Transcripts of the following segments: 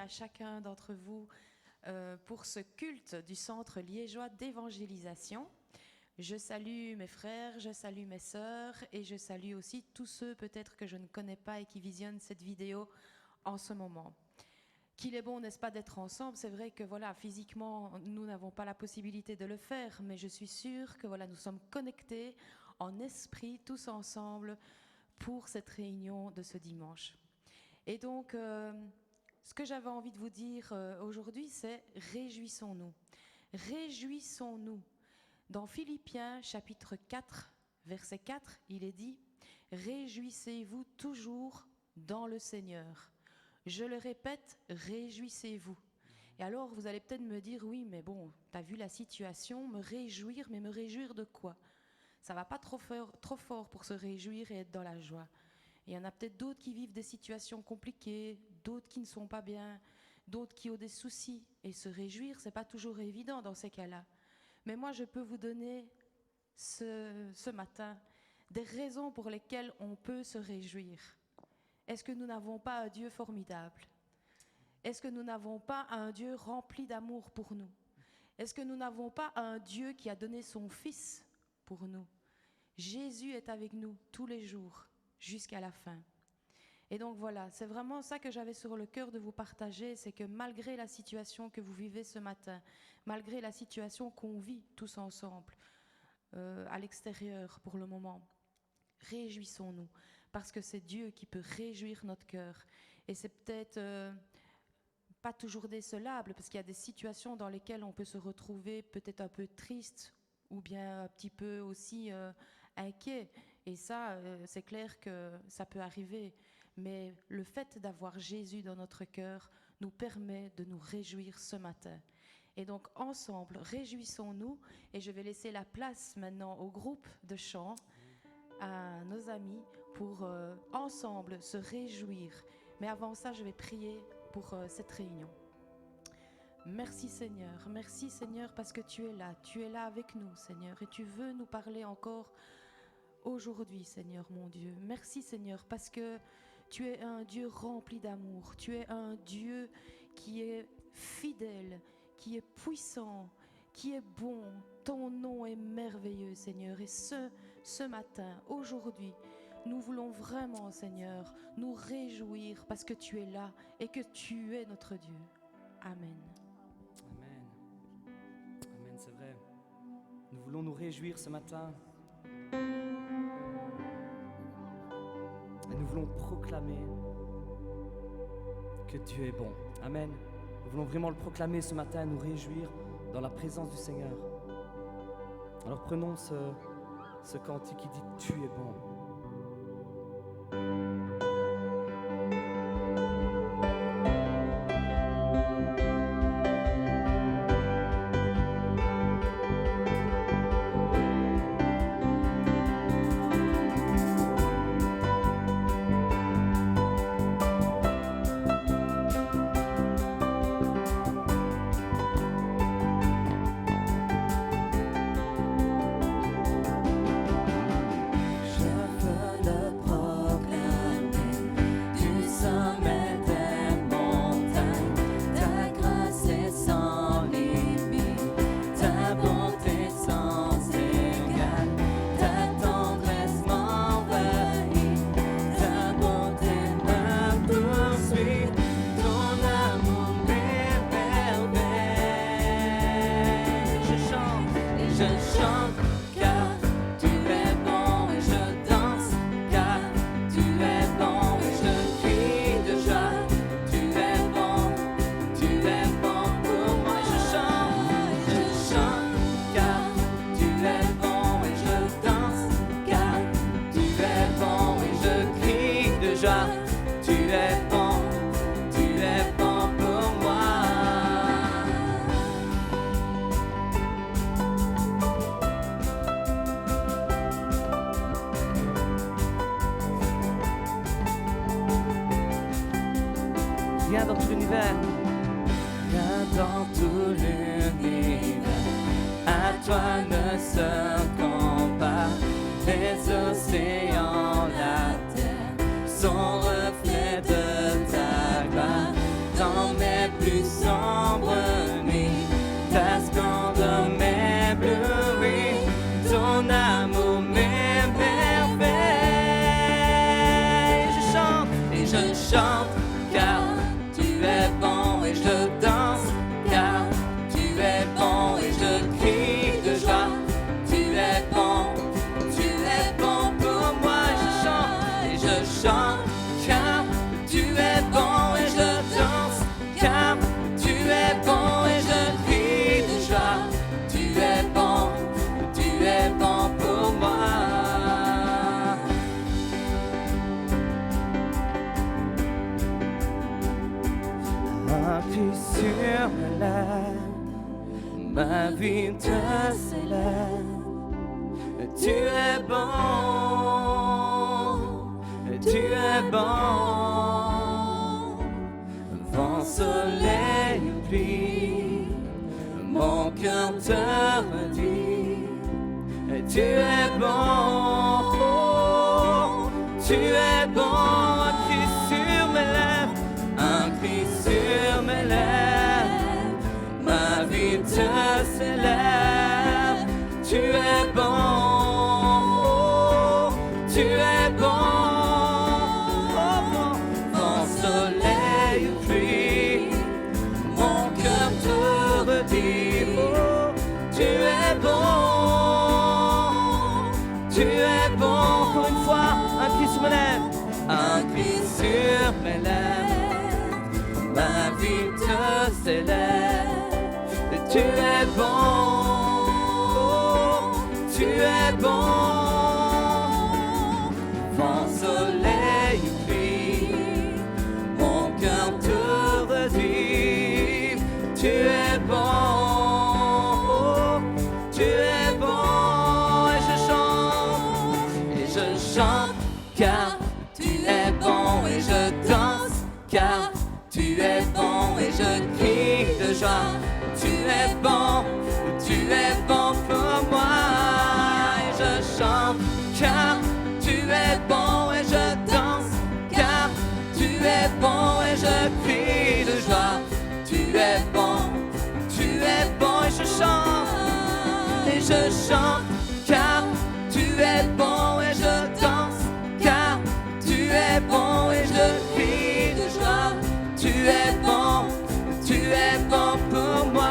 à chacun d'entre vous pour ce culte du Centre liégeois d'évangélisation. Je salue mes frères, je salue mes sœurs et je salue aussi tous ceux peut-être que je ne connais pas et qui visionnent cette vidéo en ce moment. Qu'il est bon, n'est-ce pas, d'être ensemble. C'est vrai que voilà, physiquement, nous n'avons pas la possibilité de le faire, mais je suis sûre que voilà, nous sommes connectés en esprit tous ensemble pour cette réunion de ce dimanche. Et donc, ce que j'avais envie de vous dire aujourd'hui, c'est réjouissons-nous. Réjouissons-nous. Dans Philippiens chapitre 4, verset 4, il est dit « Réjouissez-vous toujours dans le Seigneur ». Je le répète, réjouissez-vous. Et alors, vous allez peut-être me dire, oui, mais bon, tu as vu la situation, me réjouir, mais me réjouir de quoi? Ça ne va pas trop fort pour se réjouir et être dans la joie. Il y en a peut-être d'autres qui vivent des situations compliquées, d'autres qui ne sont pas bien, d'autres qui ont des soucis. Et se réjouir, ce n'est pas toujours évident dans ces cas-là. Mais moi, je peux vous donner ce matin des raisons pour lesquelles on peut se réjouir. Est-ce que nous n'avons pas un Dieu formidable? Est-ce que nous n'avons pas un Dieu rempli d'amour pour nous? Est-ce que nous n'avons pas un Dieu qui a donné son Fils pour nous? Jésus est avec nous tous les jours, jusqu'à la fin. Et donc voilà, c'est vraiment ça que j'avais sur le cœur de vous partager, c'est que malgré la situation que vous vivez ce matin, malgré la situation qu'on vit tous ensemble, à l'extérieur pour le moment, réjouissons-nous, parce que c'est Dieu qui peut réjouir notre cœur. Et c'est peut-être pas toujours décelable, parce qu'il y a des situations dans lesquelles on peut se retrouver peut-être un peu triste, ou bien un petit peu aussi inquiet. Et ça, c'est clair que ça peut arriver. Mais le fait d'avoir Jésus dans notre cœur nous permet de nous réjouir ce matin. Et donc, ensemble, réjouissons-nous. Et je vais laisser la place maintenant au groupe de chant, à nos amis, pour ensemble se réjouir. Mais avant ça, je vais prier pour cette réunion. Merci Seigneur, parce que tu es là avec nous, Seigneur, et tu veux nous parler encore aujourd'hui, Seigneur mon Dieu. Merci Seigneur, parce que tu es un Dieu rempli d'amour, tu es un Dieu qui est fidèle, qui est puissant, qui est bon. Ton nom est merveilleux, Seigneur, et ce matin, aujourd'hui, nous voulons vraiment, Seigneur, nous réjouir parce que tu es là et que tu es notre Dieu. Amen. Amen. Amen, c'est vrai. Nous voulons nous réjouir ce matin. Et nous voulons proclamer que Dieu est bon. Amen. Nous voulons vraiment le proclamer ce matin et nous réjouir dans la présence du Seigneur. Alors prenons ce cantique qui dit « Tu es bon ». Viens dans tout l'univers. Viens dans tout l'univers. À toi ne se compare les océans, la terre, son reflet de ta gloire. Dans mes ma vie te célèbre. Tu es bon, tu es bon. Vent, soleil, pluie, mon cœur te redit. Tu es bon, tu es bon. Un cri sur mes lèvres, un cri sur mes lèvres. Ma vie te célèbre. Tu es bon, tu es bon. Vent, soleil, pluie, mon cœur te redit. Oh, tu es bon, tu es bon. Encore une fois, un cri sur mes lèvres, un cri sur mes lèvres. Ma vie te célèbre. Tu es bon, tu es bon. Vent, soleil, pluie, mon cœur te redit. Tu es bon, tu es bon. Et je chante car tu es bon. Et je danse car tu es bon. Et je crie de joie. Tu es bon pour moi. Et je chante car tu es bon. Et je danse car tu es bon. Et je crie de joie. Tu es bon et je chante car tu es bon. Et je danse car tu es bon. Et je crie de joie. Tu es bon pour moi.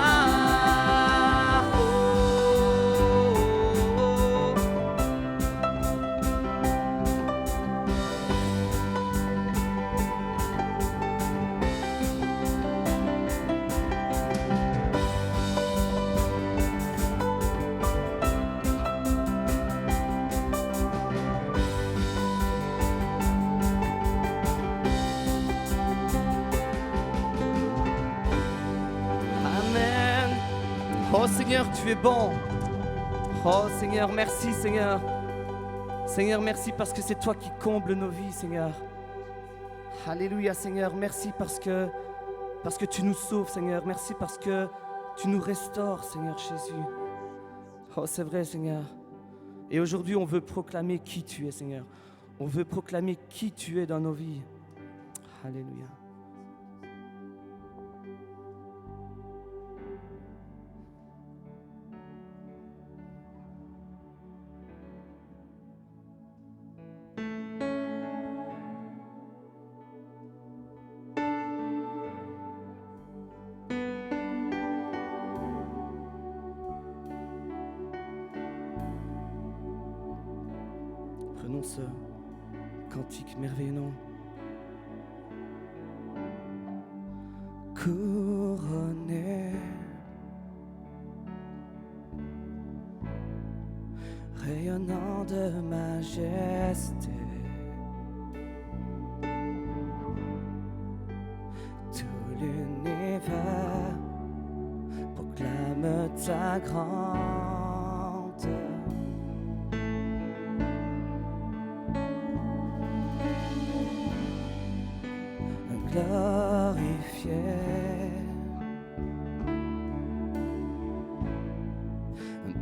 Oh Seigneur, tu es bon. Oh Seigneur, merci Seigneur. Seigneur, merci parce que c'est toi qui combles nos vies, Seigneur. Alléluia Seigneur, merci parce que tu nous sauves, Seigneur. Merci parce que tu nous restaures, Seigneur Jésus. Oh, c'est vrai, Seigneur. Et aujourd'hui, on veut proclamer qui tu es, Seigneur. On veut proclamer qui tu es dans nos vies. Alléluia. Prenons ce cantique merveilleux. Couronné, rayonnant de majesté, tout l'univers proclame ta grande glorifié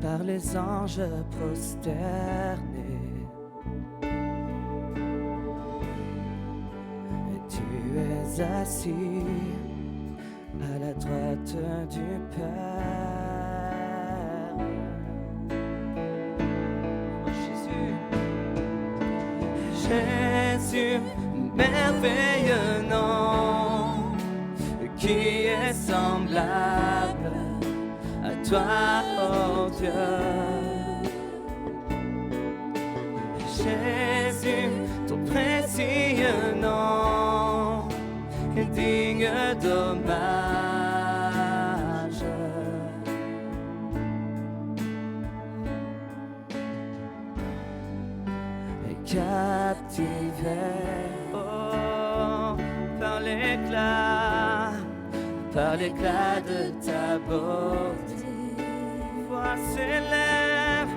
par les anges prosternés. Et tu es assis à la droite du Père. Oh Jésus, Jésus, merveilleux nom, qui est semblable à toi, oh Dieu. Jésus, ton précieux nom est digne d'hommage. Et captivé par l'éclat de ta beauté. voix s'élève,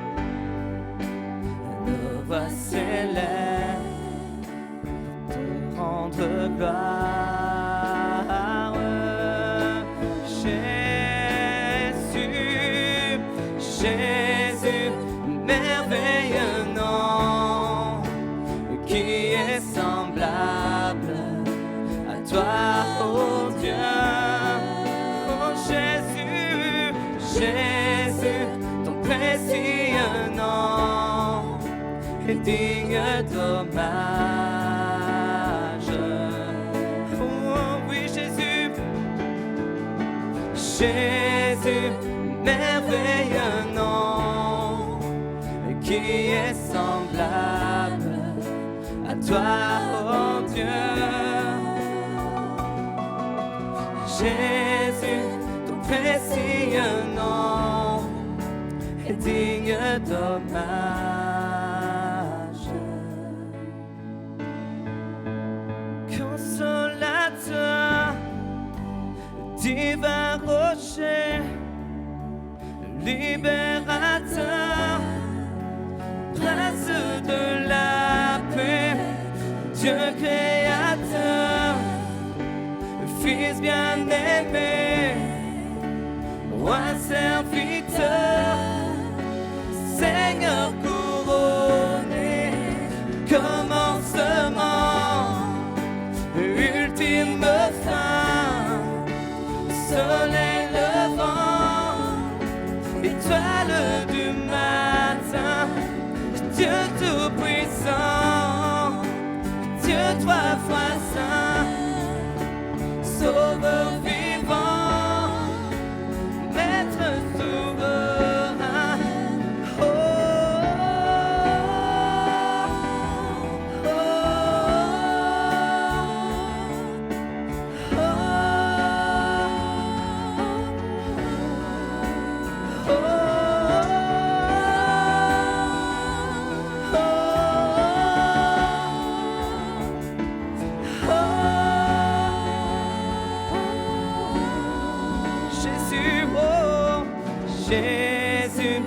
nos voix s'élèvent pour te rendre gloire. Jésus, Jésus, merveilleux nom, qui est semblable à toi, oh Dieu. Oh Jésus, Jésus, ton précieux nom est digne d'hommage. Oh oui Jésus, Jésus, merveilleux nom, qui est semblable à toi, oh Dieu. Jésus, ton précieux nom est digne d'hommage. Consolateur, divin rocher, libérateur, prince de la paix, Dieu créateur, Fils bien-aimé, roi serviteur, Seigneur couronné, commencement, ultime fin, soleil levant, étoile du matin, Dieu tout-puissant, Dieu trois fois saint, Sauveur vivant, Maître souverain. Oh, oh, oh, oh, oh, Jésus,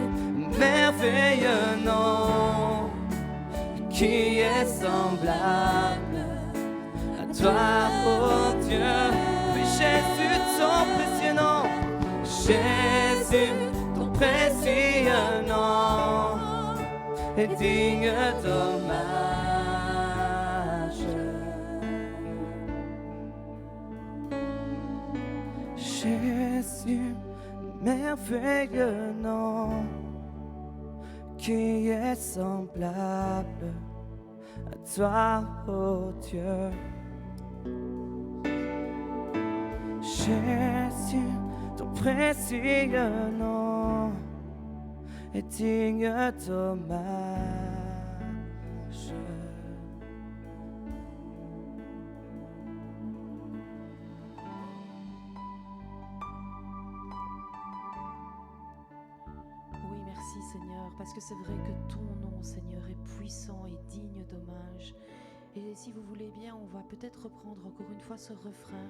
merveilleux nom, qui est semblable à toi, oh Dieu. Oui, Jésus, ton précieux nom, Jésus, ton précieux nom est digne d'hommage. Jésus, merveilleux nom, qui est semblable à toi, oh Dieu. Jésus, ton précieux nom est digne d'hommage. Oui, merci Seigneur, parce que c'est vrai que ton nom, Seigneur, est puissant et digne d'hommage. Et si vous voulez bien, on va peut-être reprendre encore une fois ce refrain.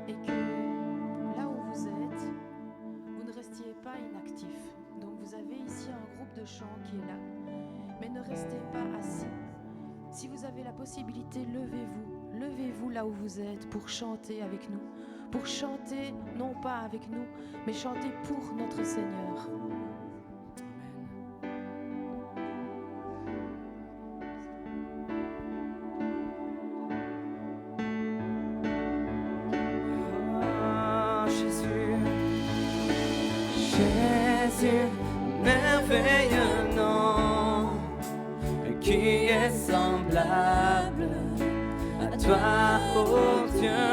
Et que là où vous êtes, vous ne restiez pas inactif. Donc vous avez ici un groupe de chant qui est là, mais ne restez pas assis. Si vous avez la possibilité, levez-vous. Levez-vous là où vous êtes pour chanter avec nous. Pour chanter, non pas avec nous, mais chanter pour notre Seigneur. Oh, Jésus, Jésus, merveilleux nom, qui est semblable à toi, oh Dieu.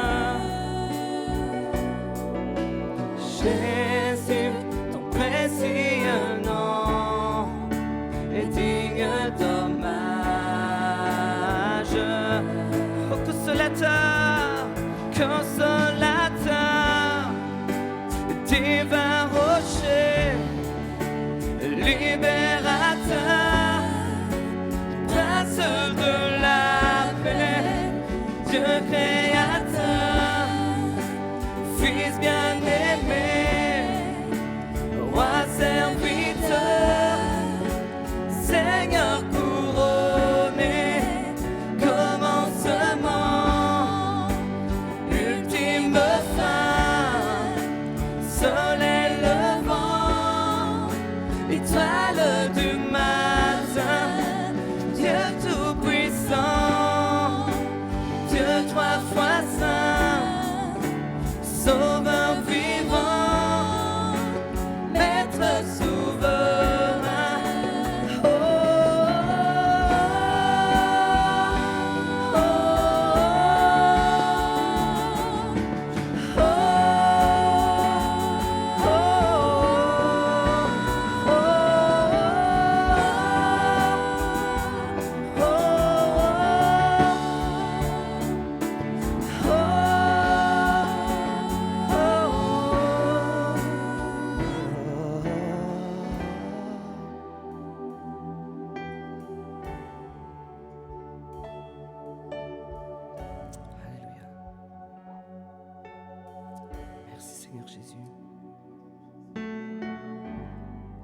Jésus, ton précieux nom est digne d'hommage. Oh consolateur, consolateur, divin rocher, libérateur, prince de la paix, Dieu créateur, Fils bien-aimé, Roi serviteur, Seigneur couronné, commencement, ultime fin, soleil levant, étoile du matin, Dieu tout-puissant, Dieu trois fois saint, Sauveur vivant, Maître souverain. Oh, oh, oh, Alléluia. Merci Seigneur Jésus.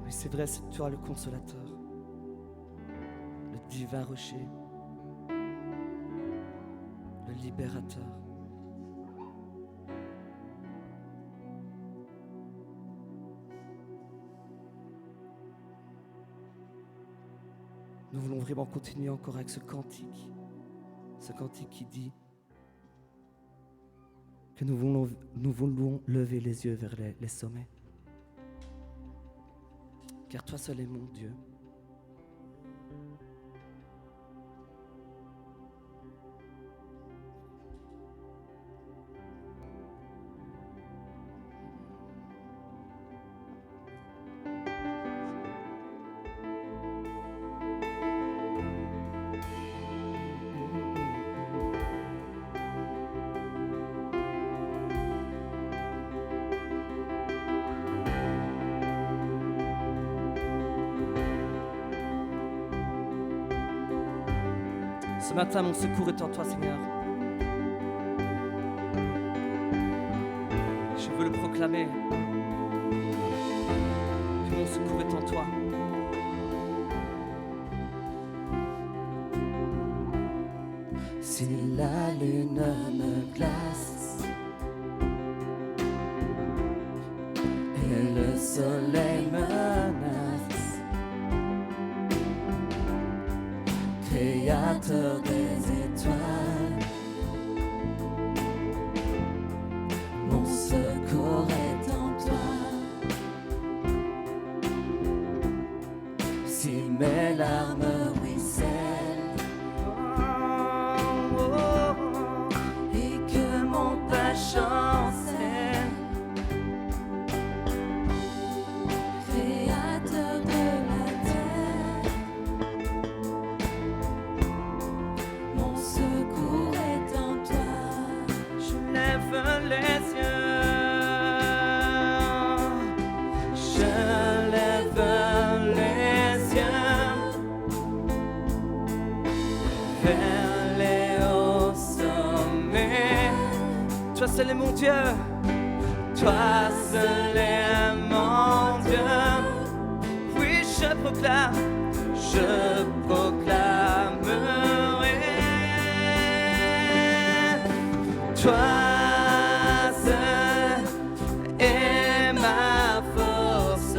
Oui, c'est vrai, c'est toi le consolateur, le divin rocher, le libérateur. Nous voulons vraiment continuer encore avec ce cantique qui dit que nous voulons lever les yeux vers les sommets. Car toi seul est mon Dieu. Ce matin, mon secours est en toi, Seigneur. Je veux le proclamer. Que mon secours est en toi. Si la lune me glace et le soleil menace, Créateur des étoiles, mon secours est en toi. Si mes larmes ruissellent et que mon pas chancelle, Créateur de la terre, mon secours est en toi. Je lève les yeux. Je lève les yeux vers les hauts sommets. Toi seul est mon Dieu. Toi seul est mon Dieu. Oui, je proclame. Je proclamerai. Toi seul est ma force.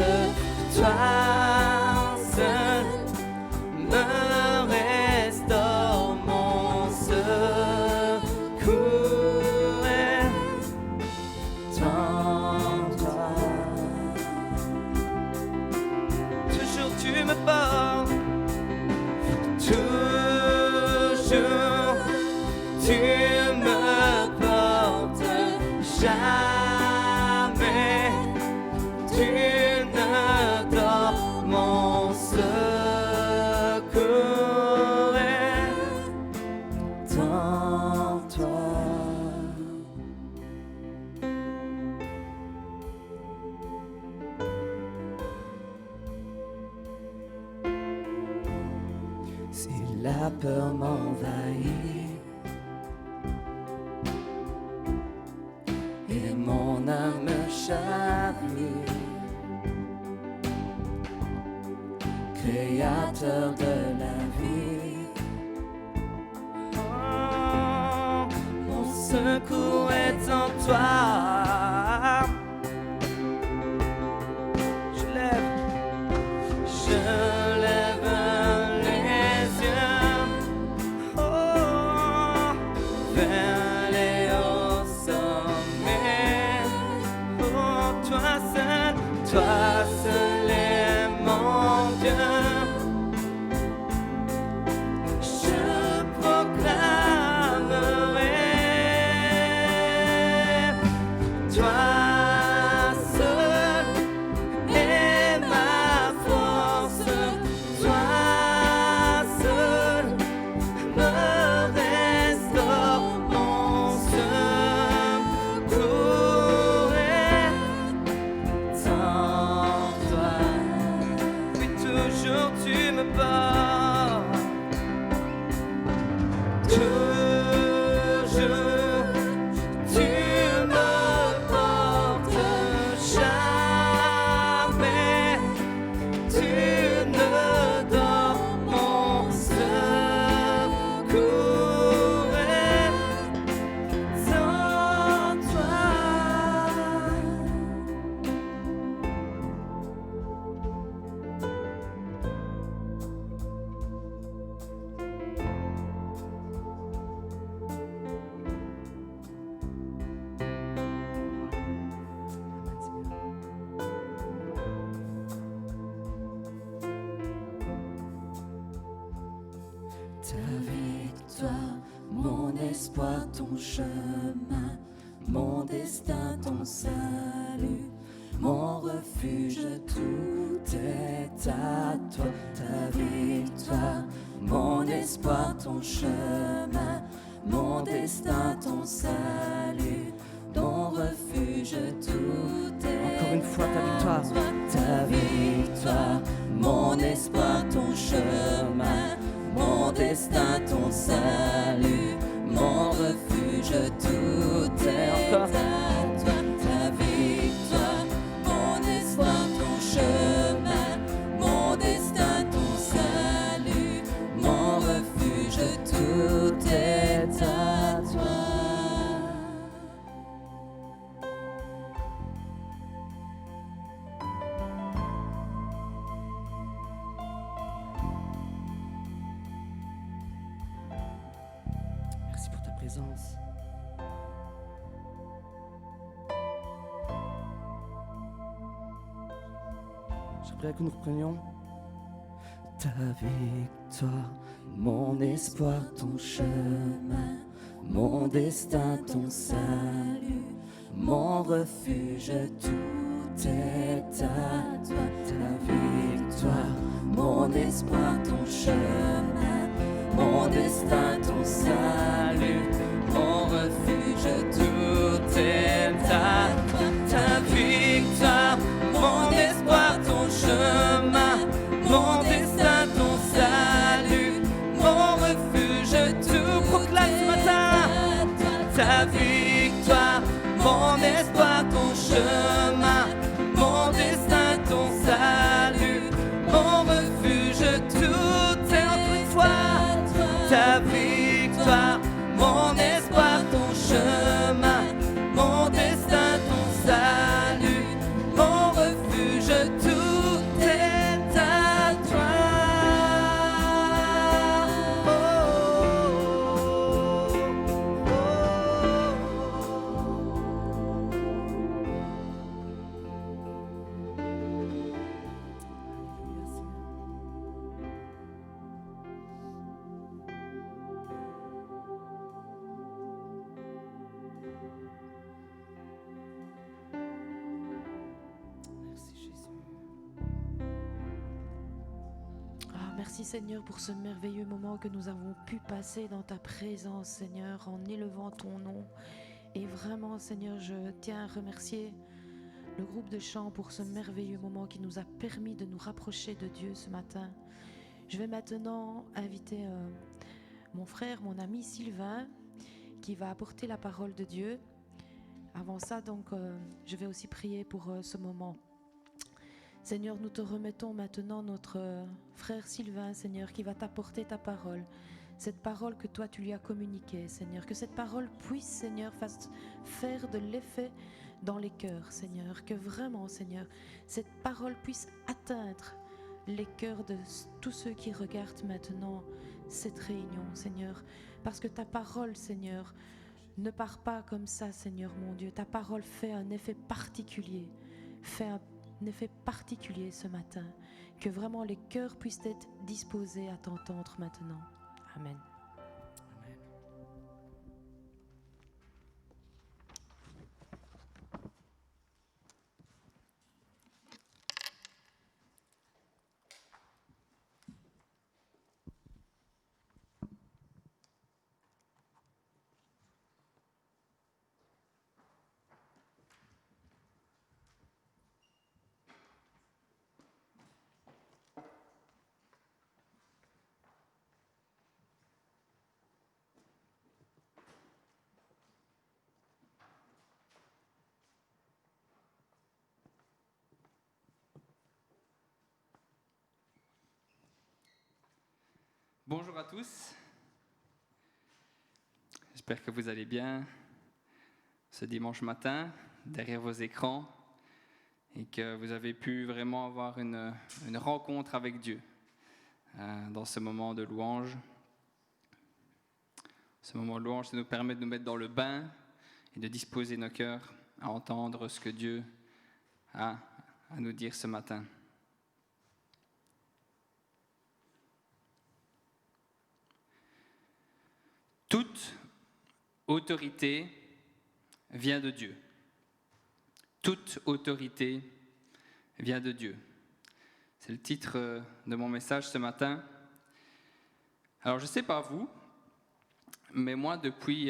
Toi seul me restaure mon secours est en toi. Toujours tu me portes. Toujours tu me portes, jamais tu ne dors, mon secours est en toi. Si la peur m'envahit créateur de la vie. Oh, mon secours est en toi. Je lève les yeux, oh, vers les hauts sommets. Oh, toi seul est mon Dieu. Je proclamerai, toi seul est ma force, toi seul me restaure, mon secours est en toi. Puis toujours tu me portes, toujours tu me portes, jamais tu ne dors, mon secours est en toi. Ta victoire, mon espoir, ton chemin, mon destin, ton salut, mon refuge, tout est à toi. Ta victoire, mon espoir, ton chemin, mon destin, ton salut, ton refuge, tout est Encore une fois ta victoire. à toi. Ta victoire, mon espoir, ton chemin, mon destin, ton salut, mon refuge, tout est Encore. à toi. Ta victoire, mon espoir, ton chemin, mon destin, ton salut, mon refuge, tout est à toi. Merci pour ta présence. J'aimerais que nous reprenions. Ta victoire, mon espoir, ton chemin, mon destin, ton salut, mon refuge, tout est à toi. Ta victoire, mon espoir, ton chemin, mon destin, ton salut, mon refuge, tout est à toi. Ta victoire, mon espoir, ton chemin, mon destin, ton salut, mon refuge, tout Proclame ce matin. ta victoire, mon espoir, ton chemin, mon destin, ton salut, mon refuge, tout est encore une fois. Ta victoire, mon espoir, ton chemin, mon destin, ton salut, mon refuge, tout est à toi. Merci Jésus. Ah, merci Seigneur pour ce merveilleux moment que nous avons pu passer dans ta présence, Seigneur, en élevant ton nom. Et vraiment, Seigneur, je tiens à remercier le groupe de chant pour ce merveilleux moment qui nous a permis de nous rapprocher de Dieu ce matin. Je vais maintenant inviter mon frère, mon ami Sylvain, qui va apporter la parole de Dieu. Avant ça, donc, je vais aussi prier pour ce moment. Seigneur, nous te remettons maintenant notre frère Sylvain, Seigneur, qui va t'apporter ta parole. Cette parole que toi tu lui as communiquée, Seigneur. Que cette parole puisse, Seigneur, faire de l'effet dans les cœurs, Seigneur. Que vraiment, Seigneur, cette parole puisse atteindre les cœurs de tous ceux qui regardent maintenant cette réunion, Seigneur. Parce que ta parole, Seigneur, ne part pas comme ça, Seigneur mon Dieu. Ta parole fait un effet particulier. Fait un effet particulier ce matin. Que vraiment les cœurs puissent être disposés à t'entendre maintenant. Amen. Amen. Bonjour à tous, j'espère que vous allez bien ce dimanche matin derrière vos écrans et que vous avez pu vraiment avoir une rencontre avec Dieu dans ce moment de louange. Ce moment de louange, ça nous permet de nous mettre dans le bain et de disposer nos cœurs à entendre ce que Dieu a à nous dire ce matin. Toute autorité vient de Dieu. Toute autorité vient de Dieu. C'est le titre de mon message ce matin. Alors, je ne sais pas vous, mais moi, depuis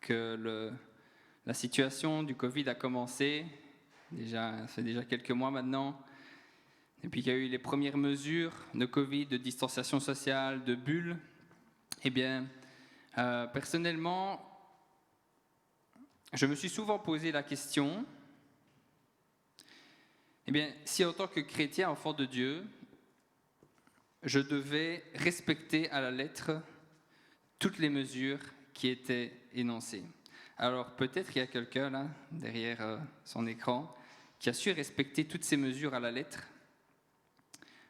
que la situation du Covid a commencé, ça fait déjà quelques mois maintenant, depuis qu'il y a eu les premières mesures de Covid, de distanciation sociale, de bulles, eh bien, personnellement, je me suis souvent posé la question, eh bien, si en tant que chrétien, enfant de Dieu, je devais respecter à la lettre toutes les mesures qui étaient énoncées. Alors peut-être qu'il y a quelqu'un là, derrière son écran, qui a su respecter toutes ces mesures à la lettre.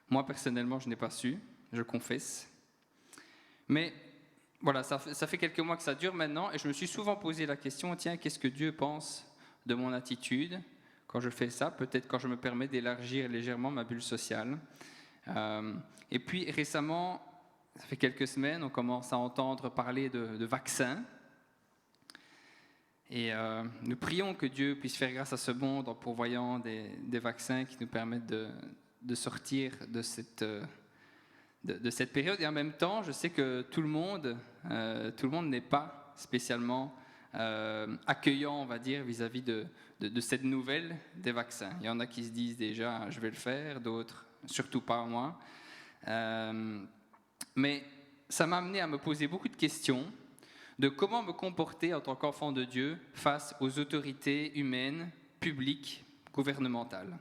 Moi, personnellement, je n'ai pas su, je confesse. Mais voilà, ça fait quelques mois que ça dure maintenant, et je me suis souvent posé la question, tiens, qu'est-ce que Dieu pense de mon attitude quand je fais ça, peut-être quand je me permets d'élargir légèrement ma bulle sociale. Et puis récemment, ça fait quelques semaines, on commence à entendre parler de vaccins. Et nous prions que Dieu puisse faire grâce à ce monde en pourvoyant des vaccins qui nous permettent de sortir de cette période. Et en même temps, je sais que tout le monde n'est pas spécialement accueillant, on va dire, vis-à-vis de cette nouvelle des vaccins. Il y en a qui se disent déjà, je vais le faire, d'autres, surtout pas moi. Mais ça m'a amené à me poser beaucoup de questions de comment me comporter en tant qu'enfant de Dieu face aux autorités humaines, publiques, gouvernementales.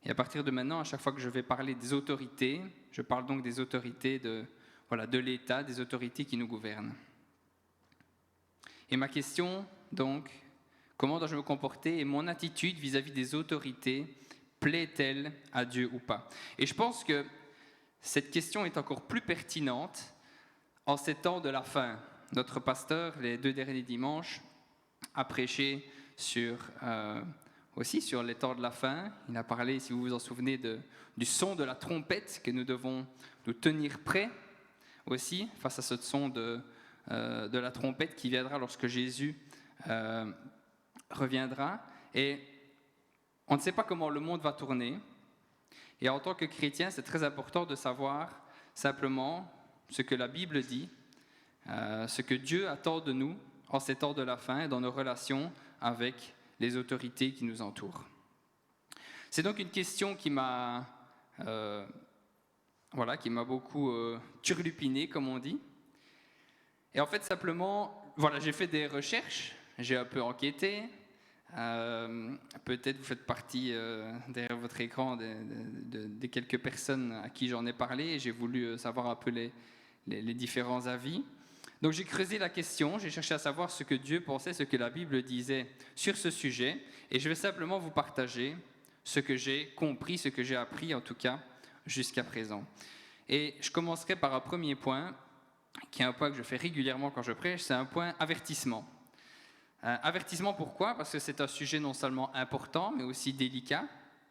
Et à partir de maintenant, à chaque fois que je vais parler des autorités, je parle donc des autorités de l'État, des autorités qui nous gouvernent. Et ma question, donc, comment dois-je me comporter et mon attitude vis-à-vis des autorités plaît-elle à Dieu ou pas? Et je pense que cette question est encore plus pertinente en ces temps de la fin. Notre pasteur, les 2 derniers dimanches, a prêché aussi sur les temps de la fin. Il a parlé, si vous vous en souvenez, du son de la trompette, que nous devons nous tenir prêts aussi face à ce son de la trompette qui viendra lorsque Jésus reviendra. Et on ne sait pas comment le monde va tourner. Et en tant que chrétien, c'est très important de savoir simplement ce que la Bible dit, ce que Dieu attend de nous en ces temps de la fin et dans nos relations avec les autorités qui nous entourent. C'est donc une question qui m'a beaucoup turlupiné, comme on dit. Et en fait, simplement, j'ai fait des recherches, j'ai un peu enquêté, Peut-être vous faites partie derrière votre écran des quelques personnes à qui j'en ai parlé et j'ai voulu savoir un peu les différents avis. Donc j'ai creusé la question, j'ai cherché à savoir ce que Dieu pensait, ce que la Bible disait sur ce sujet, et je vais simplement vous partager ce que j'ai compris, ce que j'ai appris en tout cas jusqu'à présent. Et je commencerai par un premier point, qui est un point que je fais régulièrement quand je prêche, c'est un point avertissement. Avertissement pourquoi ? Parce que c'est un sujet non seulement important, mais aussi délicat,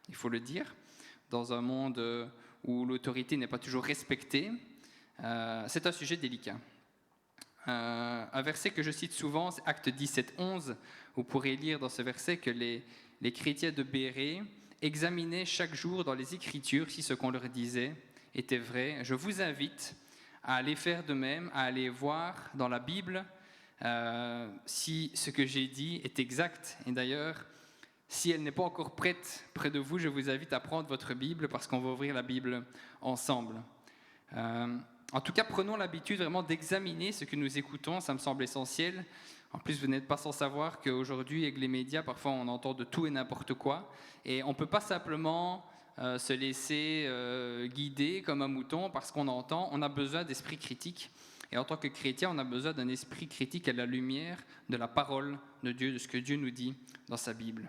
il faut le dire, dans un monde où l'autorité n'est pas toujours respectée. C'est un sujet délicat. Un verset que je cite souvent, c'est Actes 17, 11. Vous pourrez lire dans ce verset que les chrétiens de Bérée examinaient chaque jour dans les Écritures si ce qu'on leur disait était vrai. Je vous invite à aller faire de même, à aller voir dans la Bible si ce que j'ai dit est exact. Et d'ailleurs, si elle n'est pas encore prête près de vous, je vous invite à prendre votre Bible parce qu'on va ouvrir la Bible ensemble. En tout cas, prenons l'habitude vraiment d'examiner ce que nous écoutons, ça me semble essentiel. En plus, vous n'êtes pas sans savoir qu'aujourd'hui, avec les médias, parfois on entend de tout et n'importe quoi. Et on ne peut pas simplement se laisser guider comme un mouton parce qu'on entend. On a besoin d'esprit critique. Et en tant que chrétien, on a besoin d'un esprit critique à la lumière de la parole de Dieu, de ce que Dieu nous dit dans sa Bible.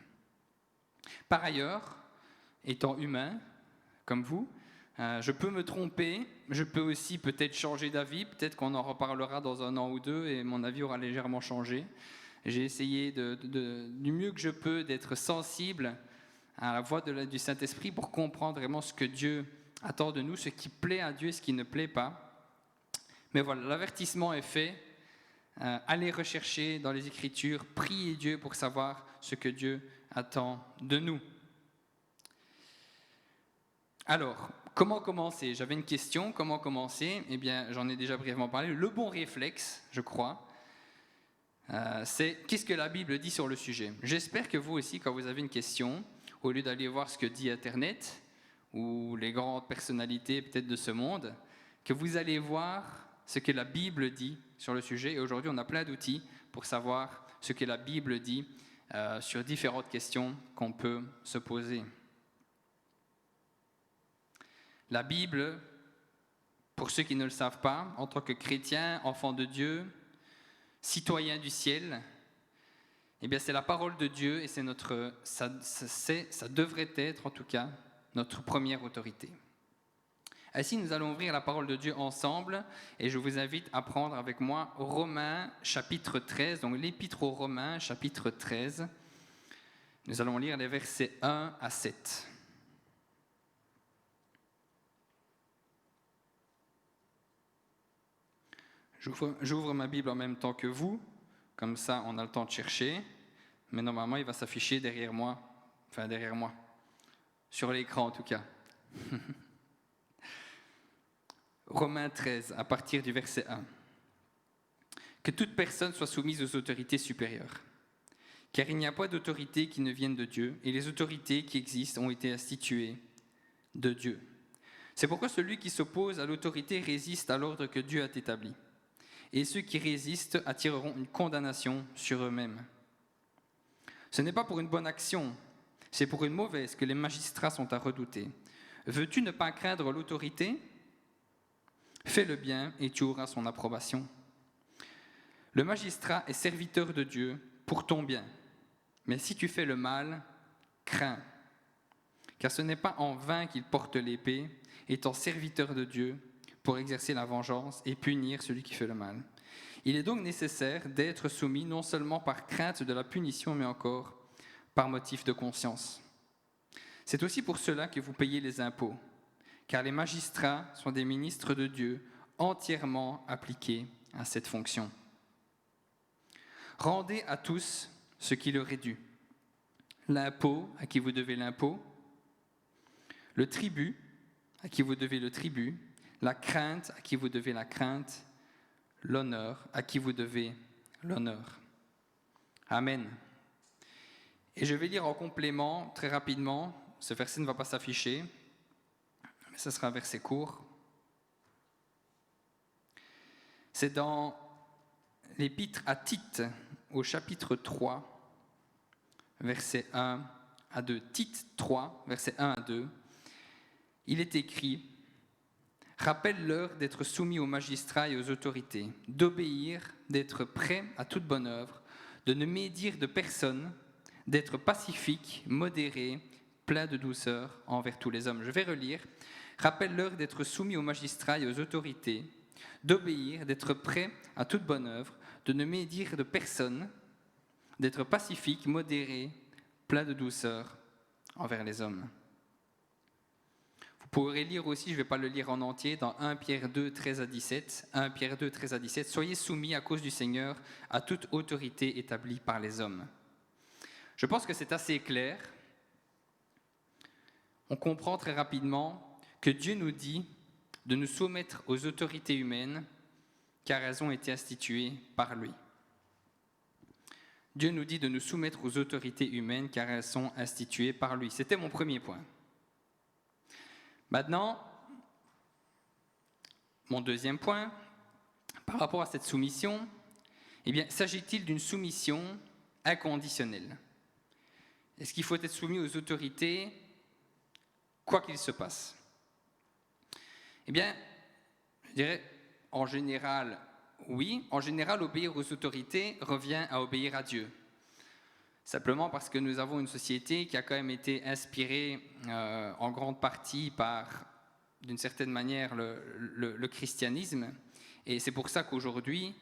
Par ailleurs, étant humain, comme vous, je peux me tromper, je peux aussi peut-être changer d'avis, peut-être qu'on en reparlera dans un an ou deux et mon avis aura légèrement changé. J'ai essayé du mieux que je peux d'être sensible à la voix du Saint-Esprit pour comprendre vraiment ce que Dieu attend de nous, ce qui plaît à Dieu et ce qui ne plaît pas. Mais voilà, l'avertissement est fait. Allez rechercher dans les Écritures, priez Dieu pour savoir ce que Dieu attend de nous. Alors, comment commencer ? J'avais une question, comment commencer ? Eh bien, j'en ai déjà brièvement parlé. Le bon réflexe, je crois, c'est qu'est-ce que la Bible dit sur le sujet ? J'espère que vous aussi, quand vous avez une question, au lieu d'aller voir ce que dit Internet ou les grandes personnalités peut-être de ce monde, que vous allez voir ce que la Bible dit sur le sujet. Et aujourd'hui, on a plein d'outils pour savoir ce que la Bible dit sur différentes questions qu'on peut se poser. La Bible, pour ceux qui ne le savent pas, en tant que chrétien, enfant de Dieu, citoyen du ciel, eh bien c'est la parole de Dieu et ça devrait être en tout cas notre première autorité. Ainsi, nous allons ouvrir la parole de Dieu ensemble et je vous invite à prendre avec moi Romains chapitre 13, donc l'épître aux Romains chapitre 13. Nous allons lire les versets 1 à 7. J'ouvre ma Bible en même temps que vous, comme ça on a le temps de chercher, mais normalement il va s'afficher derrière moi, sur l'écran en tout cas. Romains 13, à partir du verset 1. Que toute personne soit soumise aux autorités supérieures, car il n'y a pas d'autorité qui ne vienne de Dieu, et les autorités qui existent ont été instituées de Dieu. C'est pourquoi celui qui s'oppose à l'autorité résiste à l'ordre que Dieu a établi. Et ceux qui résistent attireront une condamnation sur eux-mêmes. Ce n'est pas pour une bonne action, c'est pour une mauvaise que les magistrats sont à redouter. Veux-tu ne pas craindre l'autorité ? Fais le bien et tu auras son approbation. Le magistrat est serviteur de Dieu pour ton bien. Mais si tu fais le mal, crains. Car ce n'est pas en vain qu'il porte l'épée, étant serviteur de Dieu, pour exercer la vengeance et punir celui qui fait le mal. Il est donc nécessaire d'être soumis non seulement par crainte de la punition, mais encore par motif de conscience. C'est aussi pour cela que vous payez les impôts, car les magistrats sont des ministres de Dieu entièrement appliqués à cette fonction. Rendez à tous ce qui leur est dû. L'impôt, à qui vous devez l'impôt, le tribut, à qui vous devez le tribut, la crainte, à qui vous devez la crainte, l'honneur, à qui vous devez l'honneur. Amen. Et je vais lire en complément, très rapidement, ce verset ne va pas s'afficher, mais ce sera un verset court. C'est dans l'épître à Tite, au chapitre 3, versets 1 à 2. Tite 3, versets 1 à 2. Il est écrit « Rappelle-leur d'être soumis aux magistrats et aux autorités, d'obéir, d'être prêts à toute bonne œuvre, de ne médire de personne, d'être pacifique, modéré, plein de douceur envers tous les hommes. » Je vais relire. « Rappelle-leur d'être soumis aux magistrats et aux autorités, d'obéir, d'être prêts à toute bonne œuvre, de ne médire de personne, d'être pacifique, modéré, plein de douceur envers les hommes. » Vous pourrez lire aussi, je ne vais pas le lire en entier, dans 1 Pierre 2, 13 à 17. 1 Pierre 2, 13 à 17. « Soyez soumis à cause du Seigneur à toute autorité établie par les hommes. » Je pense que c'est assez clair. On comprend très rapidement que Dieu nous dit de nous soumettre aux autorités humaines car elles ont été instituées par lui. Dieu nous dit de nous soumettre aux autorités humaines car elles sont instituées par lui. C'était mon premier point. Maintenant, mon deuxième point, par rapport à cette soumission, eh bien, s'agit-il d'une soumission inconditionnelle? Est-ce qu'il faut être soumis aux autorités quoi qu'il se passe? Eh bien, je dirais, en général, oui. En général, obéir aux autorités revient à obéir à Dieu. Simplement parce que nous avons une société qui a quand même été inspirée en grande partie par, d'une certaine manière, le christianisme. Et c'est pour ça qu'aujourd'hui,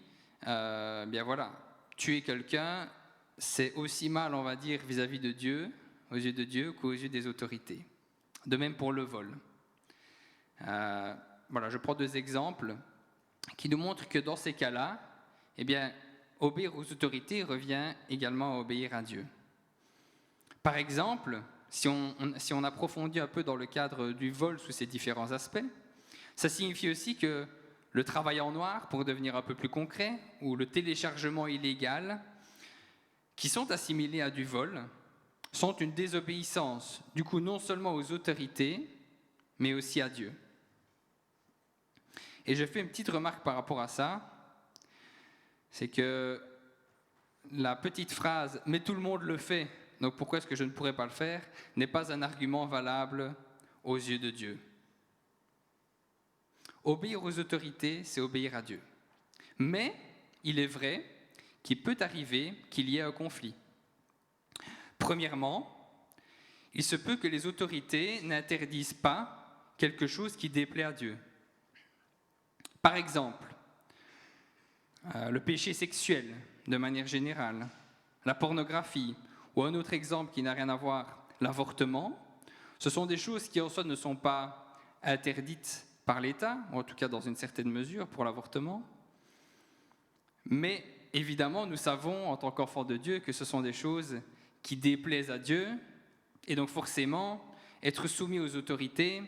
bien voilà, tuer quelqu'un, c'est aussi mal, on va dire, vis-à-vis de Dieu, aux yeux de Dieu, qu'aux yeux des autorités. De même pour le vol. Voilà, je prends 2 exemples qui nous montrent que dans ces cas-là, eh bien, obéir aux autorités revient également à obéir à Dieu. Par exemple, si on approfondit un peu dans le cadre du vol sous ses différents aspects, ça signifie aussi que le travail en noir, pour devenir un peu plus concret, ou le téléchargement illégal, qui sont assimilés à du vol, sont une désobéissance, du coup non seulement aux autorités, mais aussi à Dieu. Et je fais une petite remarque par rapport à ça, c'est que la petite phrase « mais tout le monde le fait, donc pourquoi est-ce que je ne pourrais pas le faire ?» n'est pas un argument valable aux yeux de Dieu. Obéir aux autorités, c'est obéir à Dieu. Mais il est vrai qu'il peut arriver qu'il y ait un conflit. Premièrement, il se peut que les autorités n'interdisent pas quelque chose qui déplaît à Dieu. Par exemple, le péché sexuel, de manière générale, la pornographie, ou un autre exemple qui n'a rien à voir, l'avortement, ce sont des choses qui en soi ne sont pas interdites par l'État, ou en tout cas dans une certaine mesure pour l'avortement, mais évidemment nous savons en tant qu'enfants de Dieu que ce sont des choses qui déplaisent à Dieu, et donc forcément, être soumis aux autorités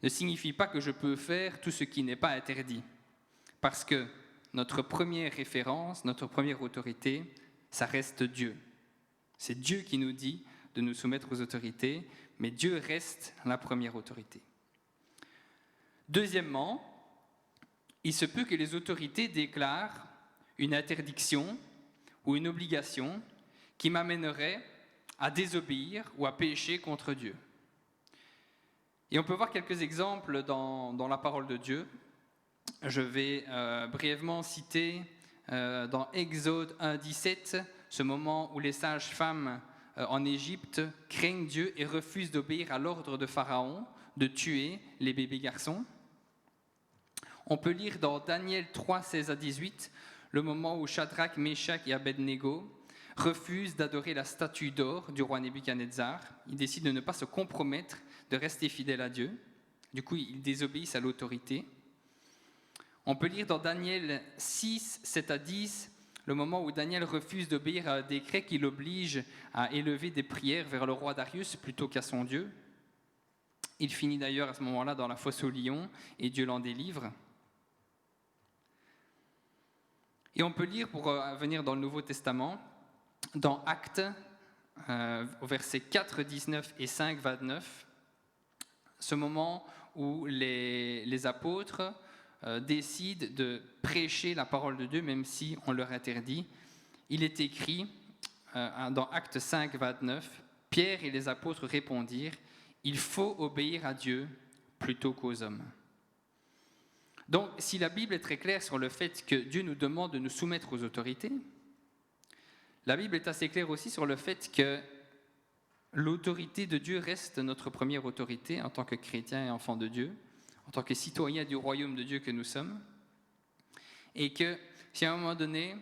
ne signifie pas que je peux faire tout ce qui n'est pas interdit, parce que notre première référence, notre première autorité, ça reste Dieu. C'est Dieu qui nous dit de nous soumettre aux autorités, mais Dieu reste la première autorité. Deuxièmement, il se peut que les autorités déclarent une interdiction ou une obligation qui m'amènerait à désobéir ou à pécher contre Dieu. Et on peut voir quelques exemples dans la parole de Dieu. Je vais brièvement citer dans Exode 1,17, ce moment où les sages-femmes en Égypte craignent Dieu et refusent d'obéir à l'ordre de Pharaon de tuer les bébés garçons. On peut lire dans Daniel 3, 16 à 18, le moment où Shadrach, Meshach et Abednego refusent d'adorer la statue d'or du roi Nebuchadnezzar. Ils décident de ne pas se compromettre, de rester fidèles à Dieu. Du coup, ils désobéissent à l'autorité. On peut lire dans Daniel 6, 7 à 10, le moment où Daniel refuse d'obéir à un décret qui l'oblige à élever des prières vers le roi Darius plutôt qu'à son Dieu. Il finit d'ailleurs à ce moment-là dans la fosse aux lions et Dieu l'en délivre. Et on peut lire, pour venir dans le Nouveau Testament, dans Actes, au verset 4, 19 et 5, 29, ce moment où les apôtres décident de prêcher la parole de Dieu, même si on leur interdit. Il est écrit, dans Actes 5, 29, Pierre et les apôtres répondirent « Il faut obéir à Dieu plutôt qu'aux hommes ». Donc, si la Bible est très claire sur le fait que Dieu nous demande de nous soumettre aux autorités, la Bible est assez claire aussi sur le fait que l'autorité de Dieu reste notre première autorité en tant que chrétien et enfant de Dieu, en tant que citoyen du royaume de Dieu que nous sommes, et que si à un moment donné,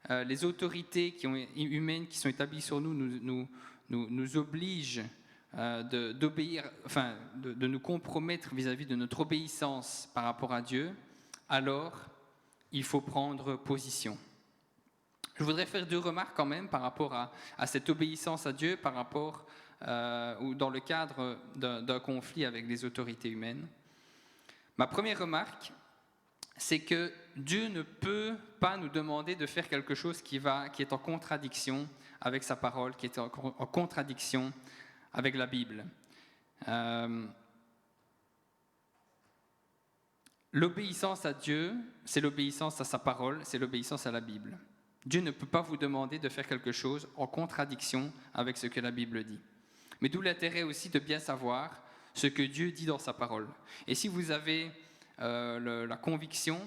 les autorités humaines qui sont établies sur nous obligent d'obéir, enfin, de nous compromettre vis-à-vis de notre obéissance par rapport à Dieu, alors il faut prendre position. Je voudrais faire 2 remarques quand même par rapport à cette obéissance à Dieu, par rapport ou dans le cadre d'un conflit avec les autorités humaines. Ma première remarque, c'est que Dieu ne peut pas nous demander de faire quelque chose qui est en contradiction avec sa parole, qui est en contradiction avec la Bible. L'obéissance à Dieu, c'est l'obéissance à sa parole, c'est l'obéissance à la Bible. Dieu ne peut pas vous demander de faire quelque chose en contradiction avec ce que la Bible dit. Mais d'où l'intérêt aussi de bien savoir ce que Dieu dit dans sa parole. Et si vous avez la conviction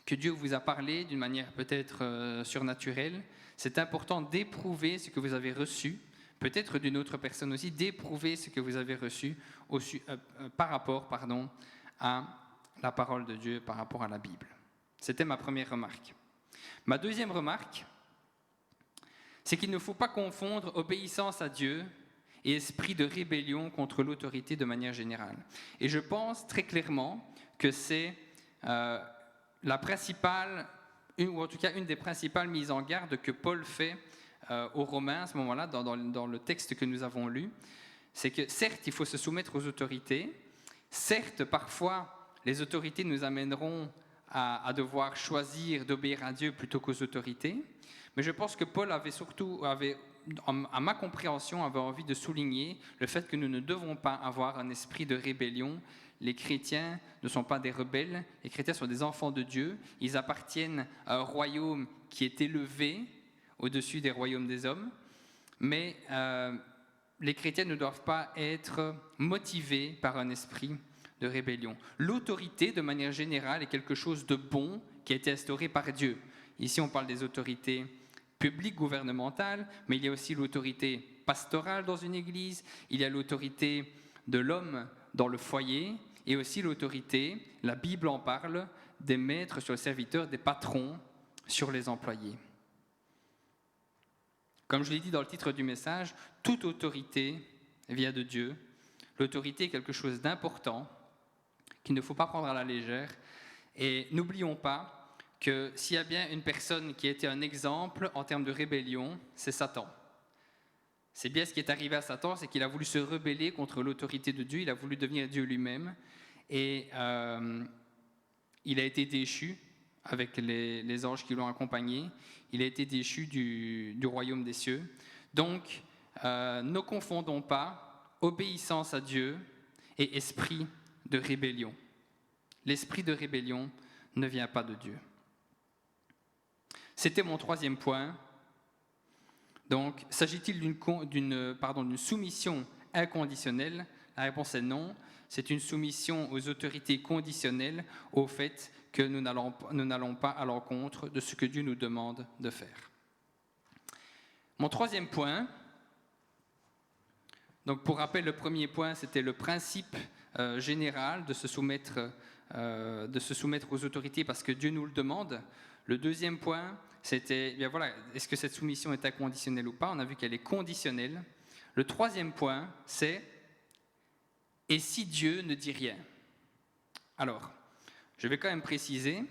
que Dieu vous a parlé d'une manière peut-être surnaturelle, c'est important d'éprouver ce que vous avez reçu, peut-être d'une autre personne aussi, d'éprouver ce que vous avez reçu par rapport à la parole de Dieu, par rapport à la Bible. C'était ma première remarque. Ma deuxième remarque, c'est qu'il ne faut pas confondre obéissance à Dieu et esprit de rébellion contre l'autorité de manière générale. Et je pense très clairement que c'est la principale, ou en tout cas une des principales mises en garde que Paul fait aux Romains à ce moment-là, dans le texte que nous avons lu. C'est que certes, il faut se soumettre aux autorités, certes, parfois, les autorités nous amèneront à devoir choisir d'obéir à Dieu plutôt qu'aux autorités. Mais je pense que Paul avait, à ma compréhension, avait envie de souligner le fait que nous ne devons pas avoir un esprit de rébellion. Les chrétiens ne sont pas des rebelles, les chrétiens sont des enfants de Dieu. Ils appartiennent à un royaume qui est élevé au-dessus des royaumes des hommes. Mais les chrétiens ne doivent pas être motivés par un esprit de rébellion. L'autorité, de manière générale, est quelque chose de bon qui a été instauré par Dieu. Ici, on parle des autorités publiques, gouvernementales, mais il y a aussi l'autorité pastorale dans une église, il y a l'autorité de l'homme dans le foyer, et aussi l'autorité, la Bible en parle, des maîtres sur les serviteurs, des patrons sur les employés. Comme je l'ai dit dans le titre du message, toute autorité vient de Dieu. L'autorité est quelque chose d'important, qu'il ne faut pas prendre à la légère. Et n'oublions pas que s'il y a bien une personne qui a été un exemple en termes de rébellion, c'est Satan. C'est bien ce qui est arrivé à Satan, c'est qu'il a voulu se rebeller contre l'autorité de Dieu, il a voulu devenir Dieu lui-même, et il a été déchu avec les anges qui l'ont accompagné, il a été déchu du royaume des cieux. Donc, ne confondons pas obéissance à Dieu et esprit de rébellion. L'esprit de rébellion ne vient pas de Dieu. C'était mon troisième point. Donc, s'agit-il d'une soumission inconditionnelle? La réponse est non. C'est une soumission aux autorités conditionnelles, au fait que nous n'allons pas à l'encontre de ce que Dieu nous demande de faire. Mon troisième point, donc pour rappel, le premier point, c'était le principe général de se soumettre aux autorités parce que Dieu nous le demande. Le deuxième point, c'était, bien voilà, est-ce que cette soumission est inconditionnelle ou pas? On a vu qu'elle est conditionnelle. Le troisième point, c'est « et si Dieu ne dit rien ?» Alors, je vais quand même préciser,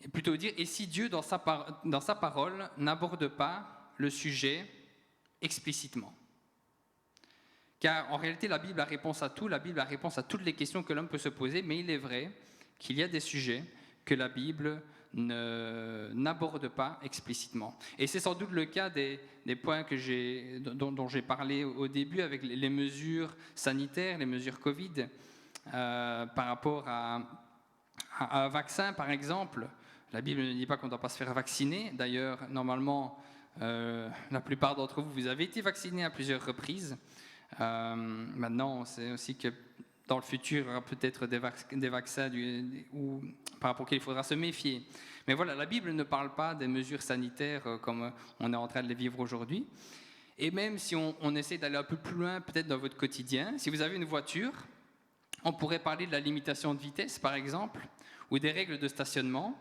et plutôt dire « et si Dieu, dans sa parole, n'aborde pas le sujet explicitement ?» Car en réalité, la Bible a réponse à tout, la Bible a réponse à toutes les questions que l'homme peut se poser, mais il est vrai qu'il y a des sujets que la Bible n'aborde pas explicitement. Et c'est sans doute le cas des points dont j'ai parlé au début avec les mesures sanitaires, les mesures Covid, par rapport à un vaccin, par exemple. La Bible ne dit pas qu'on ne doit pas se faire vacciner. D'ailleurs, normalement, la plupart d'entre vous, vous avez été vaccinés à plusieurs reprises. Maintenant, on sait aussi que dans le futur, il y aura peut-être des vaccins par rapport auxquels il faudra se méfier. Mais voilà, la Bible ne parle pas des mesures sanitaires comme on est en train de les vivre aujourd'hui. Et même si on essaie d'aller un peu plus loin, peut-être dans votre quotidien, si vous avez une voiture, on pourrait parler de la limitation de vitesse, par exemple, ou des règles de stationnement.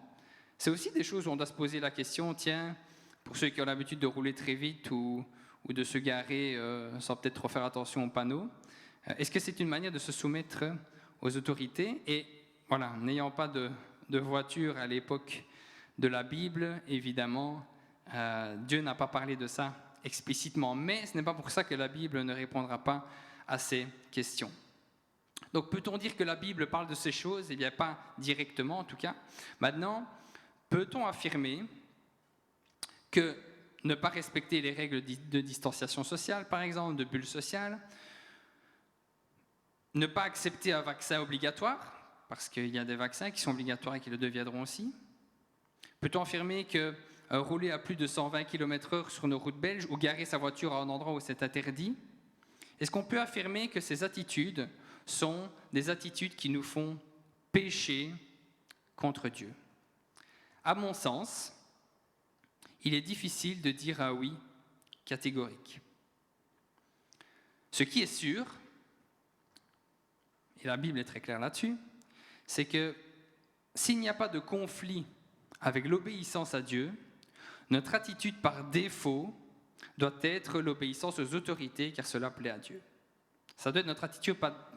C'est aussi des choses où on doit se poser la question, tiens, pour ceux qui ont l'habitude de rouler très vite ou de se garer sans peut-être trop faire attention aux panneaux, est-ce que c'est une manière de se soumettre aux autorités? Et voilà, n'ayant pas de voiture à l'époque de la Bible, évidemment, Dieu n'a pas parlé de ça explicitement, mais ce n'est pas pour ça que la Bible ne répondra pas à ces questions. Donc peut-on dire que la Bible parle de ces choses? Eh bien, pas directement en tout cas. Maintenant, peut-on affirmer que ne pas respecter les règles de distanciation sociale, par exemple, de bulle sociale, ne pas accepter un vaccin obligatoire, parce qu'il y a des vaccins qui sont obligatoires et qui le deviendront aussi? Peut-on affirmer que rouler à plus de 120 km/h sur nos routes belges ou garer sa voiture à un endroit où c'est interdit? Est-ce qu'on peut affirmer que ces attitudes sont des attitudes qui nous font pécher contre Dieu? À mon sens, il est difficile de dire un oui catégorique. Ce qui est sûr, et la Bible est très claire là-dessus, c'est que s'il n'y a pas de conflit avec l'obéissance à Dieu, notre attitude par défaut doit être l'obéissance aux autorités, car cela plaît à Dieu. Ça doit être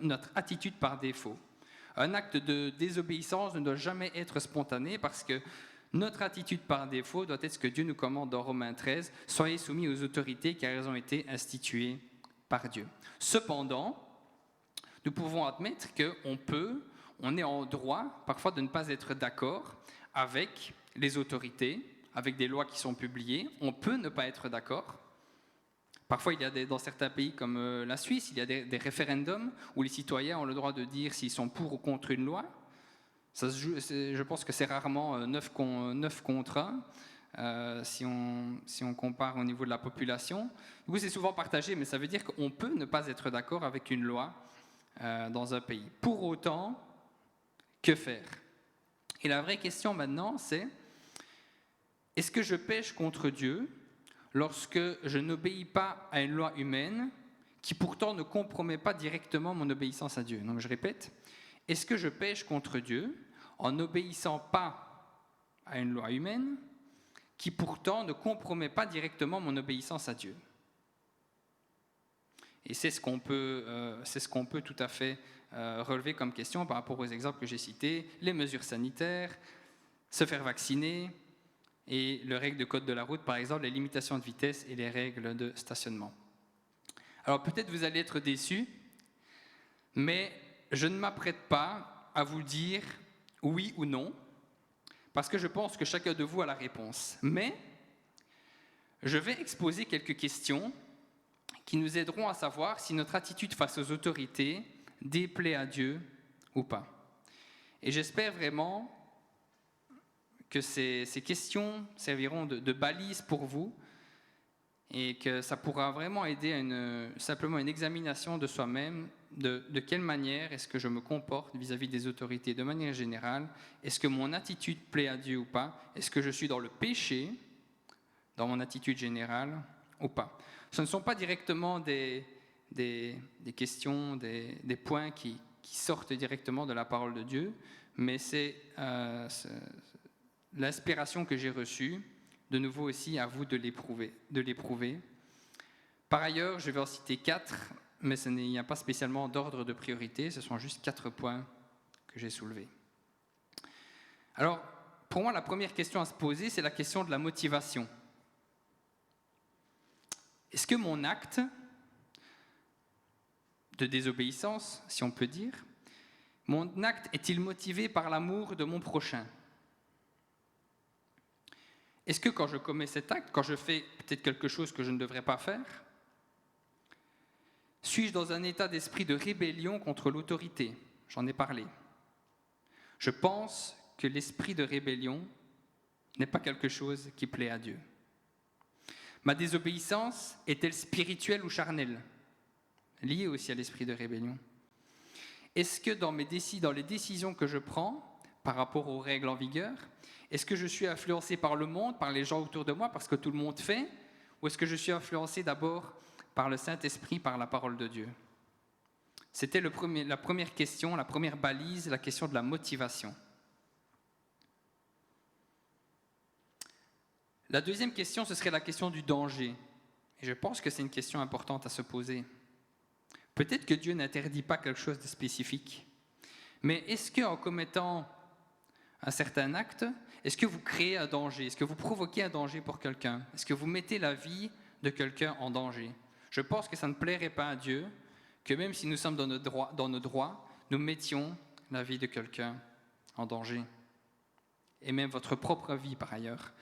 notre attitude par défaut. Un acte de désobéissance ne doit jamais être spontané, parce que notre attitude par défaut doit être ce que Dieu nous commande dans Romains 13, « Soyez soumis aux autorités, car elles ont été instituées par Dieu. » Cependant, nous pouvons admettre qu'on est en droit parfois de ne pas être d'accord avec les autorités, avec des lois qui sont publiées. On peut ne pas être d'accord. Parfois, il y a dans certains pays comme la Suisse, il y a des référendums où les citoyens ont le droit de dire s'ils sont pour ou contre une loi. Ça se joue, je pense que c'est rarement 9 contre 1, si on compare au niveau de la population. Du coup, c'est souvent partagé, mais ça veut dire qu'on peut ne pas être d'accord avec une loi dans un pays. Pour autant, que faire? Et la vraie question maintenant, c'est: est-ce que je pêche contre Dieu lorsque je n'obéis pas à une loi humaine qui pourtant ne compromet pas directement mon obéissance à Dieu? Donc je répète, est-ce que je pêche contre Dieu en n'obéissant pas à une loi humaine qui pourtant ne compromet pas directement mon obéissance à Dieu? Et c'est ce qu'on peut tout à fait relever comme question par rapport aux exemples que j'ai cités, les mesures sanitaires, se faire vacciner, et le règle de code de la route, par exemple, les limitations de vitesse et les règles de stationnement. Alors peut-être vous allez être déçus, mais je ne m'apprête pas à vous dire oui ou non, parce que je pense que chacun de vous a la réponse. Mais je vais exposer quelques questions qui nous aideront à savoir si notre attitude face aux autorités déplaît à Dieu ou pas. Et j'espère vraiment que ces questions serviront de balises pour vous et que ça pourra vraiment aider à simplement une examination de soi-même, de quelle manière est-ce que je me comporte vis-à-vis des autorités de manière générale. Est-ce que mon attitude plaît à Dieu ou pas? Est-ce que je suis dans le péché, dans mon attitude générale ou pas? Ce ne sont pas directement des questions, des points qui sortent directement de la parole de Dieu, mais c'est l'inspiration que j'ai reçue, de nouveau aussi à vous de l'éprouver. Par ailleurs, je vais en citer 4, mais il n'y a pas spécialement d'ordre de priorité, ce sont juste 4 points que j'ai soulevés. Alors, pour moi, la première question à se poser, c'est la question de la motivation. Est-ce que mon acte de désobéissance, si on peut dire, mon acte est-il motivé par l'amour de mon prochain? Est-ce que quand je commets cet acte, quand je fais peut-être quelque chose que je ne devrais pas faire, suis-je dans un état d'esprit de rébellion contre l'autorité? J'en ai parlé. Je pense que l'esprit de rébellion n'est pas quelque chose qui plaît à Dieu. Ma désobéissance est-elle spirituelle ou charnelle? Liée aussi à l'esprit de rébellion. Est-ce que dans les décisions que je prends par rapport aux règles en vigueur, est-ce que je suis influencé par le monde, par les gens autour de moi, parce que tout le monde fait, ou est-ce que je suis influencé d'abord par le Saint-Esprit, par la parole de Dieu? C'était la première question, la première balise, la question de la motivation. La deuxième question, ce serait la question du danger. Et je pense que c'est une question importante à se poser. Peut-être que Dieu n'interdit pas quelque chose de spécifique, mais est-ce qu'en commettant un certain acte, est-ce que vous créez un danger? Est-ce que vous provoquez un danger pour quelqu'un? Est-ce que vous mettez la vie de quelqu'un en danger? Je pense que ça ne plairait pas à Dieu que même si nous sommes dans nos droits, nous mettions la vie de quelqu'un en danger. Et même votre propre vie par ailleurs.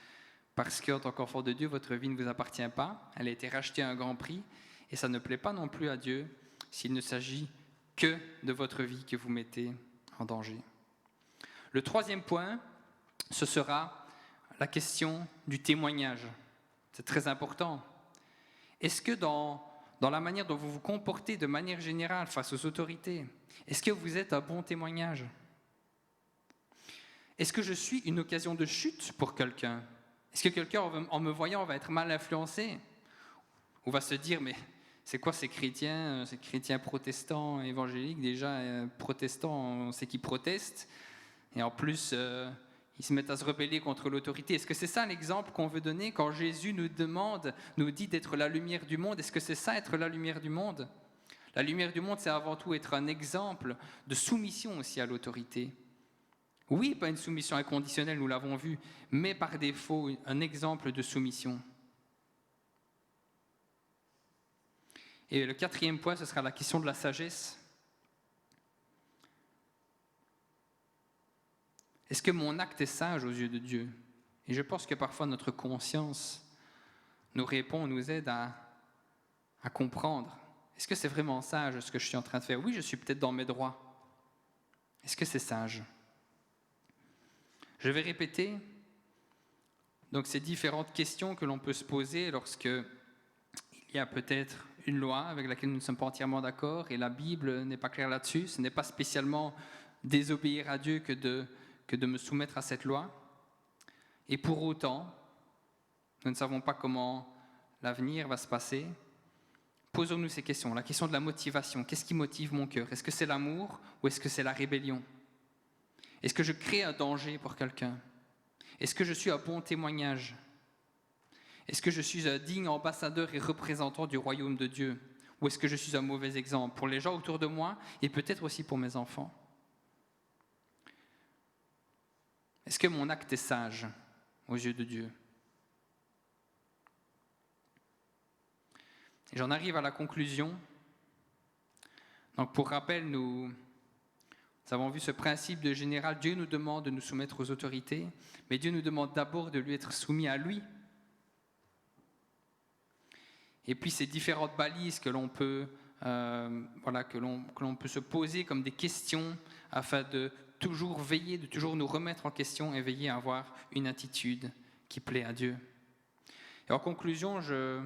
Parce qu'en tant qu'enfant de Dieu, votre vie ne vous appartient pas, elle a été rachetée à un grand prix, et ça ne plaît pas non plus à Dieu s'il ne s'agit que de votre vie que vous mettez en danger. Le troisième point, ce sera la question du témoignage. C'est très important. Est-ce que dans la manière dont vous vous comportez de manière générale face aux autorités, est-ce que vous êtes un bon témoignage? Est-ce que je suis une occasion de chute pour quelqu'un? Est-ce que quelqu'un, en me voyant, va être mal influencé? Ou va se dire, mais c'est quoi ces chrétiens protestants, évangéliques? Déjà, protestants, on sait qu'ils protestent. Et en plus, ils se mettent à se rebeller contre l'autorité. Est-ce que c'est ça l'exemple qu'on veut donner quand Jésus nous dit d'être la lumière du monde? Est-ce que c'est ça, être la lumière du monde? La lumière du monde, c'est avant tout être un exemple de soumission aussi à l'autorité. Oui, pas une soumission inconditionnelle, nous l'avons vu, mais par défaut, un exemple de soumission. Et le quatrième point, ce sera la question de la sagesse. Est-ce que mon acte est sage aux yeux de Dieu? Et je pense que parfois notre conscience nous répond, nous aide à comprendre. Est-ce que c'est vraiment sage ce que je suis en train de faire? Oui, je suis peut-être dans mes droits. Est-ce que c'est sage? Je vais répéter donc ces différentes questions que l'on peut se poser lorsqu'il y a peut-être une loi avec laquelle nous ne sommes pas entièrement d'accord et la Bible n'est pas claire là-dessus. Ce n'est pas spécialement désobéir à Dieu que de me soumettre à cette loi. Et pour autant, nous ne savons pas comment l'avenir va se passer. Posons-nous ces questions. La question de la motivation. Qu'est-ce qui motive mon cœur? Est-ce que c'est l'amour ou est-ce que c'est la rébellion? Est-ce que je crée un danger pour quelqu'un? Est-ce que je suis un bon témoignage? Est-ce que je suis un digne ambassadeur et représentant du royaume de Dieu? Ou est-ce que je suis un mauvais exemple pour les gens autour de moi et peut-être aussi pour mes enfants? Est-ce que mon acte est sage aux yeux de Dieu? Et j'en arrive à la conclusion. Donc pour rappel, nous avons vu ce principe de général. Dieu nous demande de nous soumettre aux autorités, mais Dieu nous demande d'abord de lui être soumis à lui. Et puis ces différentes balises que l'on peut, que l'on peut se poser comme des questions afin de toujours veiller, de toujours nous remettre en question et veiller à avoir une attitude qui plaît à Dieu. Et en conclusion, je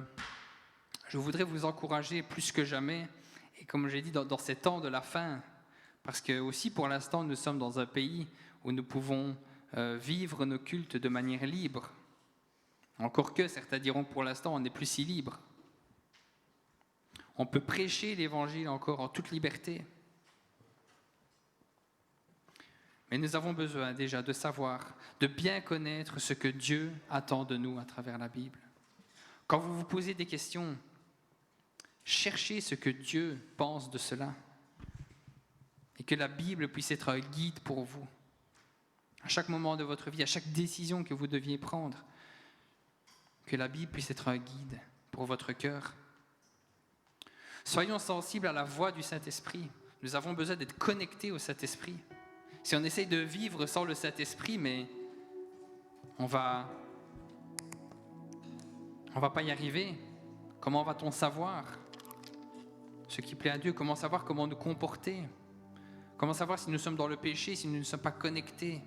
voudrais vous encourager plus que jamais, et comme j'ai dit, dans ces temps de la fin, parce que aussi pour l'instant, nous sommes dans un pays où nous pouvons vivre nos cultes de manière libre. Encore que certains diront pour l'instant, on n'est plus si libre. On peut prêcher l'évangile encore en toute liberté. Mais nous avons besoin déjà de savoir, de bien connaître ce que Dieu attend de nous à travers la Bible. Quand vous vous posez des questions, cherchez ce que Dieu pense de cela. Et que la Bible puisse être un guide pour vous. À chaque moment de votre vie, à chaque décision que vous deviez prendre, que la Bible puisse être un guide pour votre cœur. Soyons sensibles à la voix du Saint-Esprit. Nous avons besoin d'être connectés au Saint-Esprit. Si on essaye de vivre sans le Saint-Esprit, mais on va pas y arriver. Comment va-t-on savoir ce qui plaît à Dieu? Comment savoir comment nous comporter? Comment savoir si nous sommes dans le péché, si nous ne sommes pas connectés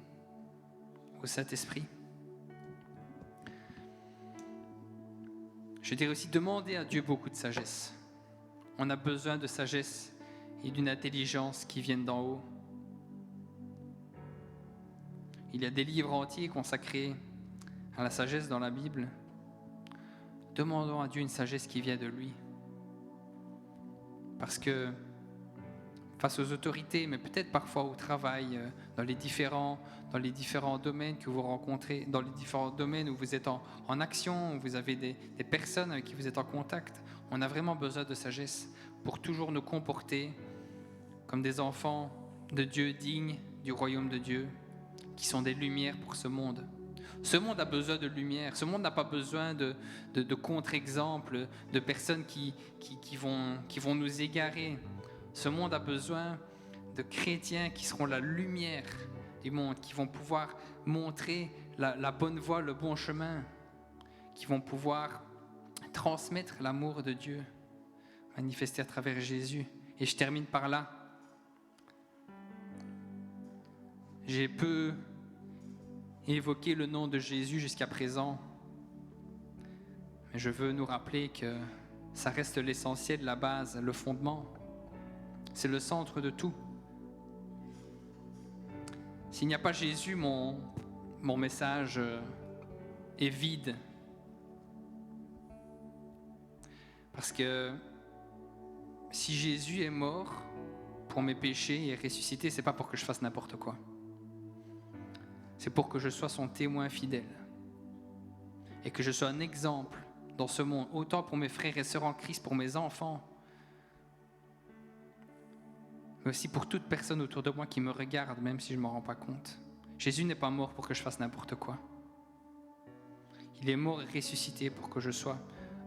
au Saint-Esprit? Je dirais aussi demander à Dieu beaucoup de sagesse. On a besoin de sagesse et d'une intelligence qui viennent d'en haut. Il y a des livres entiers consacrés à la sagesse dans la Bible. Demandons à Dieu une sagesse qui vient de lui. Parce que face aux autorités, mais peut-être parfois au travail, dans les différents domaines que vous rencontrez, dans les différents domaines où vous êtes en action, où vous avez des personnes avec qui vous êtes en contact, on a vraiment besoin de sagesse pour toujours nous comporter comme des enfants de Dieu dignes du royaume de Dieu, qui sont des lumières pour ce monde. Ce monde a besoin de lumière. Ce monde n'a pas besoin de contre-exemples, de personnes qui vont nous égarer. Ce monde a besoin de chrétiens qui seront la lumière du monde, qui vont pouvoir montrer la bonne voie, le bon chemin, qui vont pouvoir transmettre l'amour de Dieu, manifesté à travers Jésus. Et je termine par là. J'ai peu évoqué le nom de Jésus jusqu'à présent, mais je veux nous rappeler que ça reste l'essentiel, la base, le fondement. C'est le centre de tout. S'il n'y a pas Jésus, mon message est vide. Parce que si Jésus est mort pour mes péchés et est ressuscité, c'est pas pour que je fasse n'importe quoi. C'est pour que je sois son témoin fidèle et que je sois un exemple dans ce monde, autant pour mes frères et sœurs en Christ, pour mes enfants, mais aussi pour toute personne autour de moi qui me regarde, même si je ne m'en rends pas compte. Jésus n'est pas mort pour que je fasse n'importe quoi. Il est mort et ressuscité pour que je sois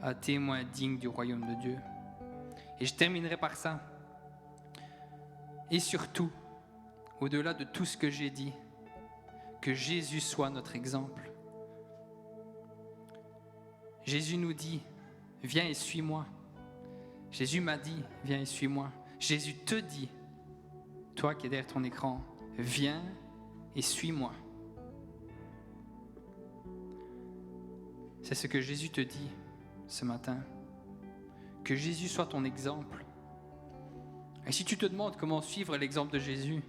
un témoin digne du royaume de Dieu. Et je terminerai par ça. Et surtout, au-delà de tout ce que j'ai dit, que Jésus soit notre exemple. Jésus nous dit, viens et suis-moi. Jésus m'a dit, viens et suis-moi. Jésus te dit, toi qui es derrière ton écran, viens et suis-moi. C'est ce que Jésus te dit ce matin. Que Jésus soit ton exemple. Et si tu te demandes comment suivre l'exemple de Jésus,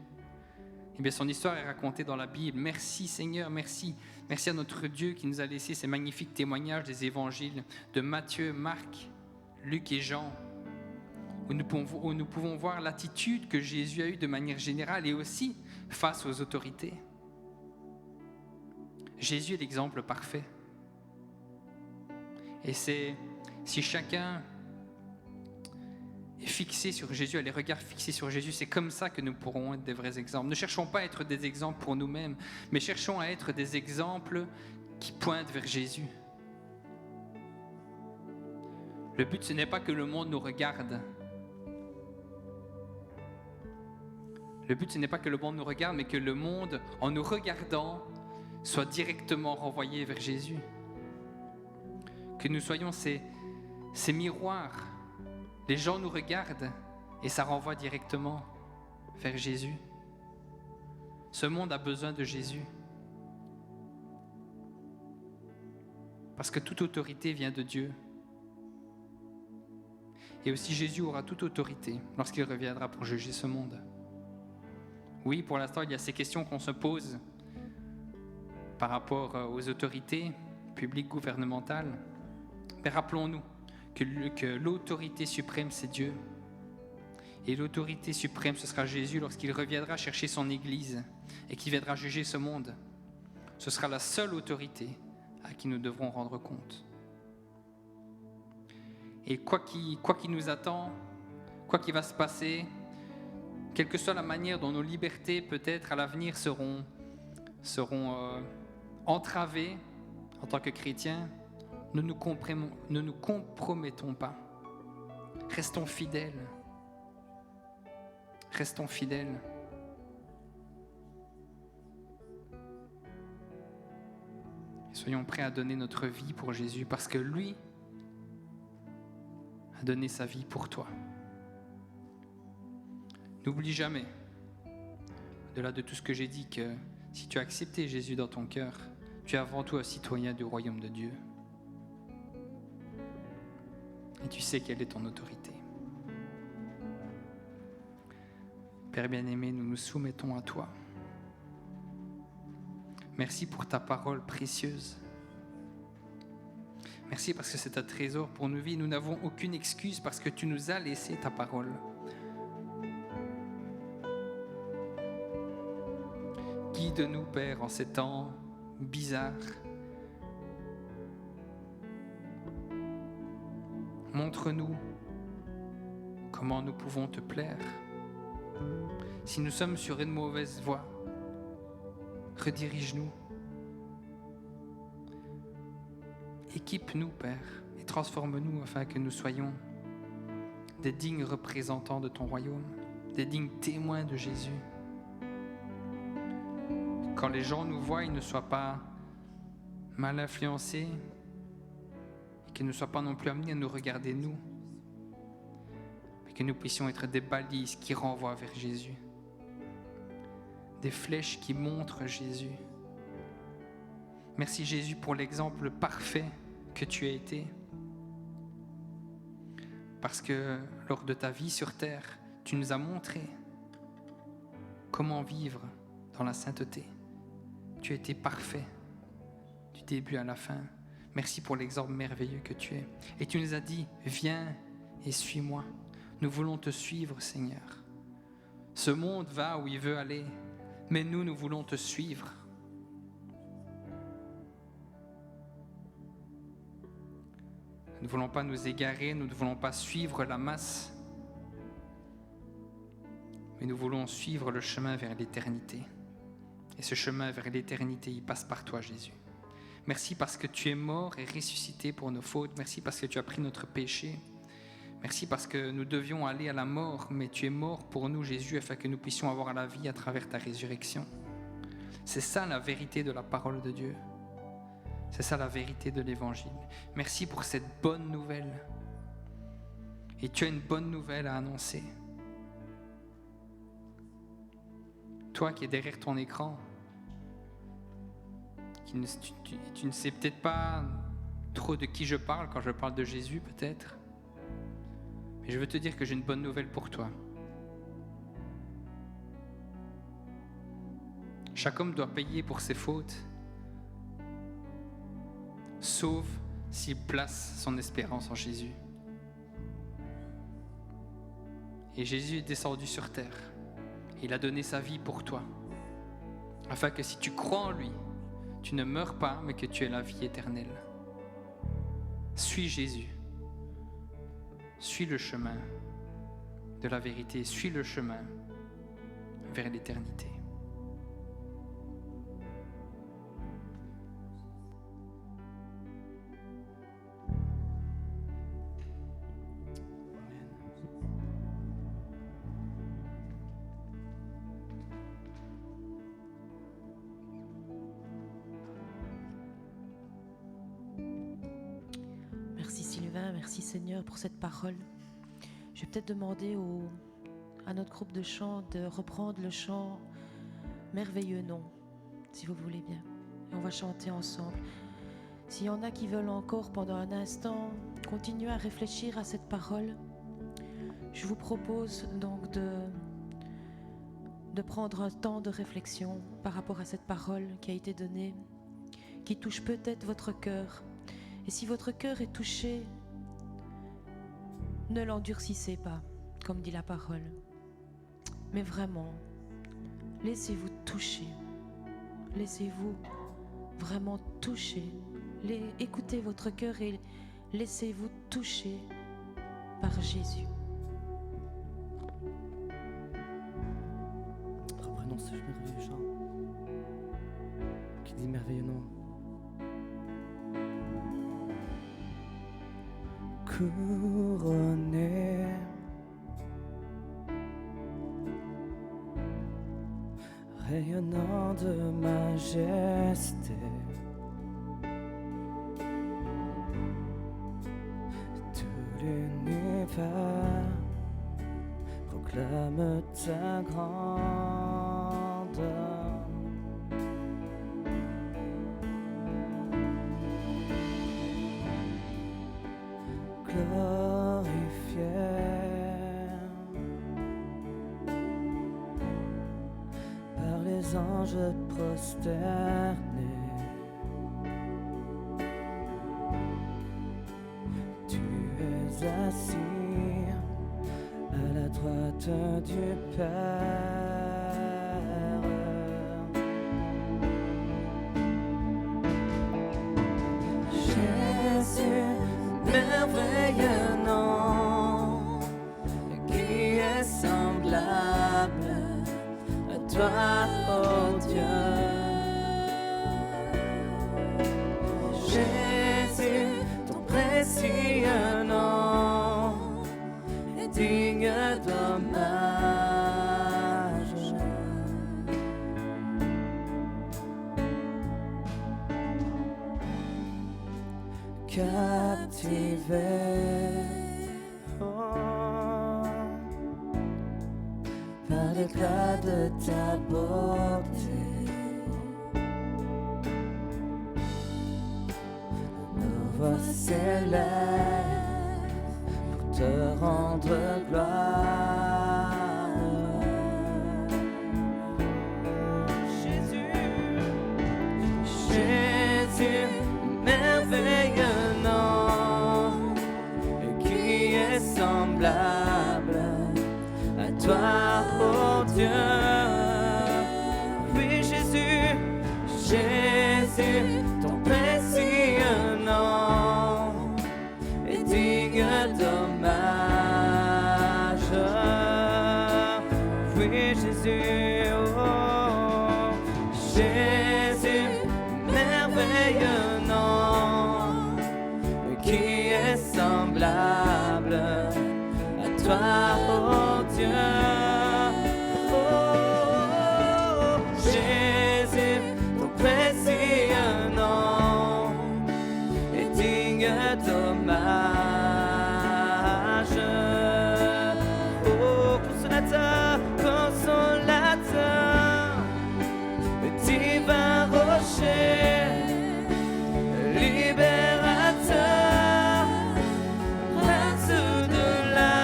eh bien son histoire est racontée dans la Bible. Merci Seigneur, merci. Merci à notre Dieu qui nous a laissé ces magnifiques témoignages des évangiles de Matthieu, Marc, Luc et Jean, où nous pouvons voir l'attitude que Jésus a eue de manière générale et aussi face aux autorités. Jésus est l'exemple parfait. Et c'est si chacun est fixé sur Jésus, a les regards fixés sur Jésus, c'est comme ça que nous pourrons être des vrais exemples. Ne cherchons pas à être des exemples pour nous-mêmes, mais cherchons à être des exemples qui pointent vers Jésus. Le but, ce n'est pas que le monde nous regarde. Le but, ce n'est pas que le monde nous regarde, mais que le monde, en nous regardant, soit directement renvoyé vers Jésus. Que nous soyons ces miroirs. Les gens nous regardent et ça renvoie directement vers Jésus. Ce monde a besoin de Jésus. Parce que toute autorité vient de Dieu. Et aussi Jésus aura toute autorité lorsqu'il reviendra pour juger ce monde. Oui, pour l'instant, il y a ces questions qu'on se pose par rapport aux autorités publiques, gouvernementales. Mais rappelons-nous que l'autorité suprême, c'est Dieu. Et l'autorité suprême, ce sera Jésus lorsqu'il reviendra chercher son Église et qu'il viendra juger ce monde. Ce sera la seule autorité à qui nous devrons rendre compte. Et quoi qu'il nous attend, quoi qu'il va se passer, quelle que soit la manière dont nos libertés peut-être à l'avenir seront entravées en tant que chrétiens, ne nous compromettons pas. Restons fidèles. Restons fidèles. Soyons prêts à donner notre vie pour Jésus parce que lui a donné sa vie pour toi. N'oublie jamais, au-delà de tout ce que j'ai dit, que si tu as accepté Jésus dans ton cœur, tu es avant tout un citoyen du royaume de Dieu. Et tu sais quelle est ton autorité. Père bien-aimé, nous nous soumettons à toi. Merci pour ta parole précieuse. Merci parce que c'est un trésor pour nos vies. Nous n'avons aucune excuse parce que tu nous as laissé ta parole. Guide-nous, Père, en ces temps bizarres. Montre-nous comment nous pouvons te plaire. Si nous sommes sur une mauvaise voie, redirige-nous. Équipe-nous, Père, et transforme-nous afin que nous soyons des dignes représentants de ton royaume, des dignes témoins de Jésus. Quand les gens nous voient, ils ne soient pas mal influencés et qu'ils ne soient pas non plus amenés à nous regarder nous, mais que nous puissions être des balises qui renvoient vers Jésus, des flèches qui montrent Jésus. Merci Jésus pour l'exemple parfait que tu as été, parce que lors de ta vie sur terre, tu nous as montré comment vivre dans la sainteté. Tu as été parfait du début à la fin. Merci pour l'exemple merveilleux que tu es. Et tu nous as dit, viens et suis-moi. Nous voulons te suivre, Seigneur. Ce monde va où il veut aller, mais nous voulons te suivre. Nous ne voulons pas nous égarer, nous ne voulons pas suivre la masse, mais nous voulons suivre le chemin vers l'éternité. Et ce chemin vers l'éternité, il passe par toi, Jésus. Merci parce que tu es mort et ressuscité pour nos fautes. Merci parce que tu as pris notre péché. Merci parce que nous devions aller à la mort, mais tu es mort pour nous, Jésus, afin que nous puissions avoir la vie à travers ta résurrection. C'est ça la vérité de la parole de Dieu. C'est ça la vérité de l'Évangile. Merci pour cette bonne nouvelle. Et tu as une bonne nouvelle à annoncer. Toi qui es derrière ton écran, tu ne sais peut-être pas trop de qui je parle quand je parle de Jésus, peut-être. Mais je veux te dire que j'ai une bonne nouvelle pour toi. Chaque homme doit payer pour ses fautes, sauf s'il place son espérance en Jésus. Et Jésus est descendu sur terre. Il a donné sa vie pour toi, afin que si tu crois en lui, tu ne meurs pas, mais que tu aies la vie éternelle. Suis Jésus. Suis le chemin de la vérité. Suis le chemin vers l'éternité. Merci Sylvain, merci Seigneur pour cette parole. Je vais peut-être demander à notre groupe de chant de reprendre le chant Merveilleux nom, si vous voulez bien. Et on va chanter ensemble. S'il y en a qui veulent encore pendant un instant continuer à réfléchir à cette parole, je vous propose donc de prendre un temps de réflexion par rapport à cette parole qui a été donnée, qui touche peut-être votre cœur. Et si votre cœur est touché, ne l'endurcissez pas, comme dit la parole. Mais vraiment, laissez-vous toucher. Laissez-vous vraiment toucher. Écoutez votre cœur et laissez-vous toucher par Jésus. Reprenons ce merveilleux chant qui dit merveilleux nom. Couronné, rayonnant de majesté, tout l'univers proclame ta grandeur. Gloire les anges prosternés. Tu es assis à la droite du Père. Jésus, merveilleux nom, qui est semblable à toi, ô Dieu. Jésus, ton précieux nom est digne d'hommage. Captivé, oh, par l'éclat de ta beauté, nos voix s'élèvent pour te rendre gloire. Jésus, Jésus, merveilleux nom, qui est semblable à toi, ô Dieu. Oui, Jésus, Jésus, ton précieux nom est digne d'hommage. Oui, Jésus, oh, Jésus, merveilleux nom, qui est semblable à toi, ô Dieu. Oh, Jésus, ton précieux nom est digne d'hommage. Oh, consolateur, consolateur, divin rocher, libérateur, prince de la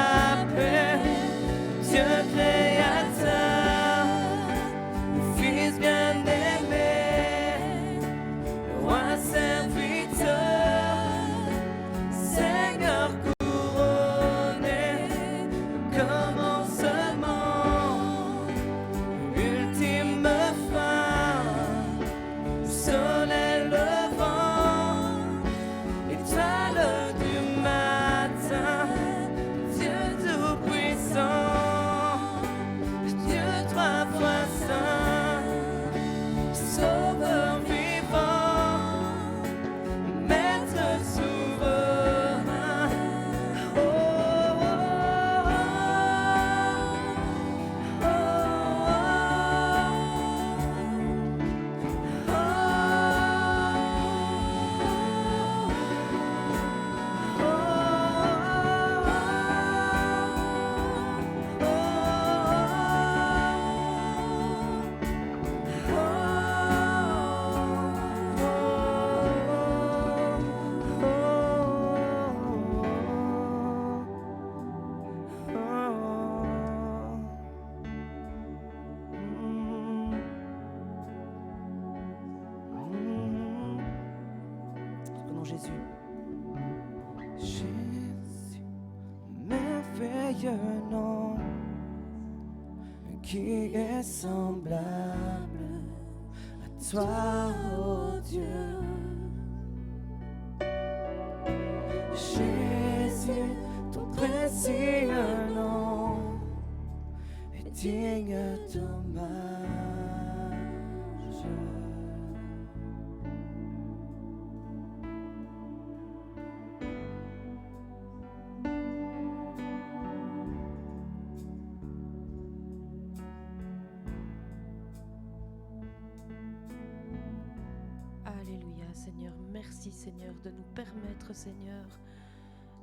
paix, Dieu créateur, Fils bien-aimé, roi serviteur, Seigneur couronné, commencement, ultime fin, soleil levant, étoile du matin, Dieu tout-puissant, Dieu trois fois saint, sauveur vivant, maître souverain. Oh, oh, oh, Prenons Jésus. Jésus, merveilleux nom, qui est semblable à toi, ô Dieu. Jésus, ton précieux nom est digne d'hommage. Alléluia, Seigneur. Merci, Seigneur, de nous permettre, Seigneur,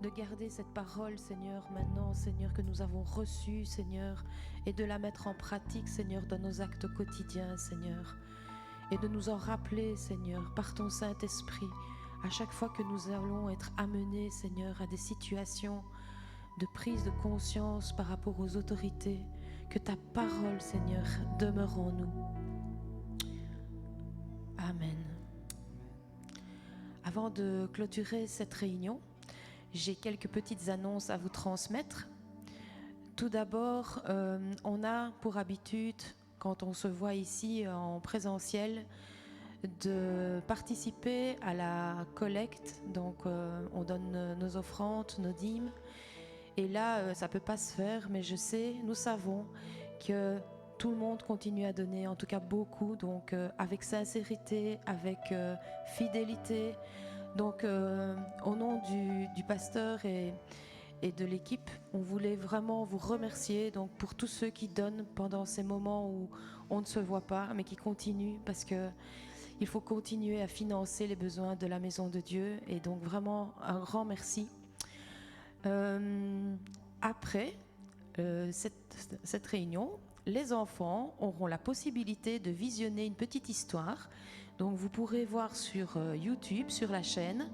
de garder cette parole, Seigneur, maintenant, Seigneur, que nous avons reçue, Seigneur, et de la mettre en pratique, Seigneur, dans nos actes quotidiens, Seigneur, et de nous en rappeler, Seigneur, par ton Saint-Esprit, à chaque fois que nous allons être amenés, Seigneur, à des situations de prise de conscience par rapport aux autorités, que ta parole, Seigneur, demeure en nous. Avant de clôturer cette réunion, j'ai quelques petites annonces à vous transmettre. Tout d'abord, on a pour habitude, quand on se voit ici en présentiel, de participer à la collecte. Donc, on donne nos offrandes, nos dîmes. Et là, ça ne peut pas se faire, mais nous savons que tout le monde continue à donner, en tout cas beaucoup, donc avec sincérité, avec fidélité. Donc, au nom du pasteur et de l'équipe, on voulait vraiment vous remercier donc, pour tous ceux qui donnent pendant ces moments où on ne se voit pas, mais qui continuent, parce qu'il faut continuer à financer les besoins de la Maison de Dieu. Et donc, vraiment, un grand merci. Après cette réunion, les enfants auront la possibilité de visionner une petite histoire. Donc vous pourrez voir sur YouTube, sur la chaîne,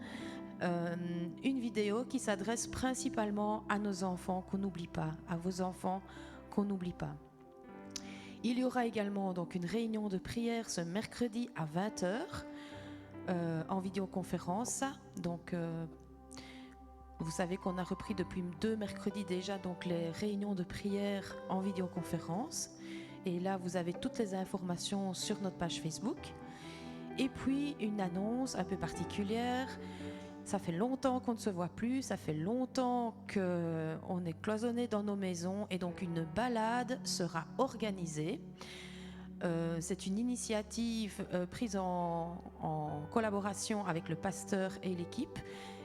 une vidéo qui s'adresse principalement à nos enfants qu'on n'oublie pas, à vos enfants qu'on n'oublie pas. Il y aura également donc une réunion de prière ce mercredi à 20h en vidéoconférence. Donc vous savez qu'on a repris depuis 2 mercredis déjà donc les réunions de prière en vidéoconférence. Et là, vous avez toutes les informations sur notre page Facebook. Et puis, une annonce un peu particulière. Ça fait longtemps qu'on ne se voit plus, ça fait longtemps qu'on est cloisonné dans nos maisons. Et donc, une balade sera organisée. C'est une initiative prise en collaboration avec le pasteur et l'équipe.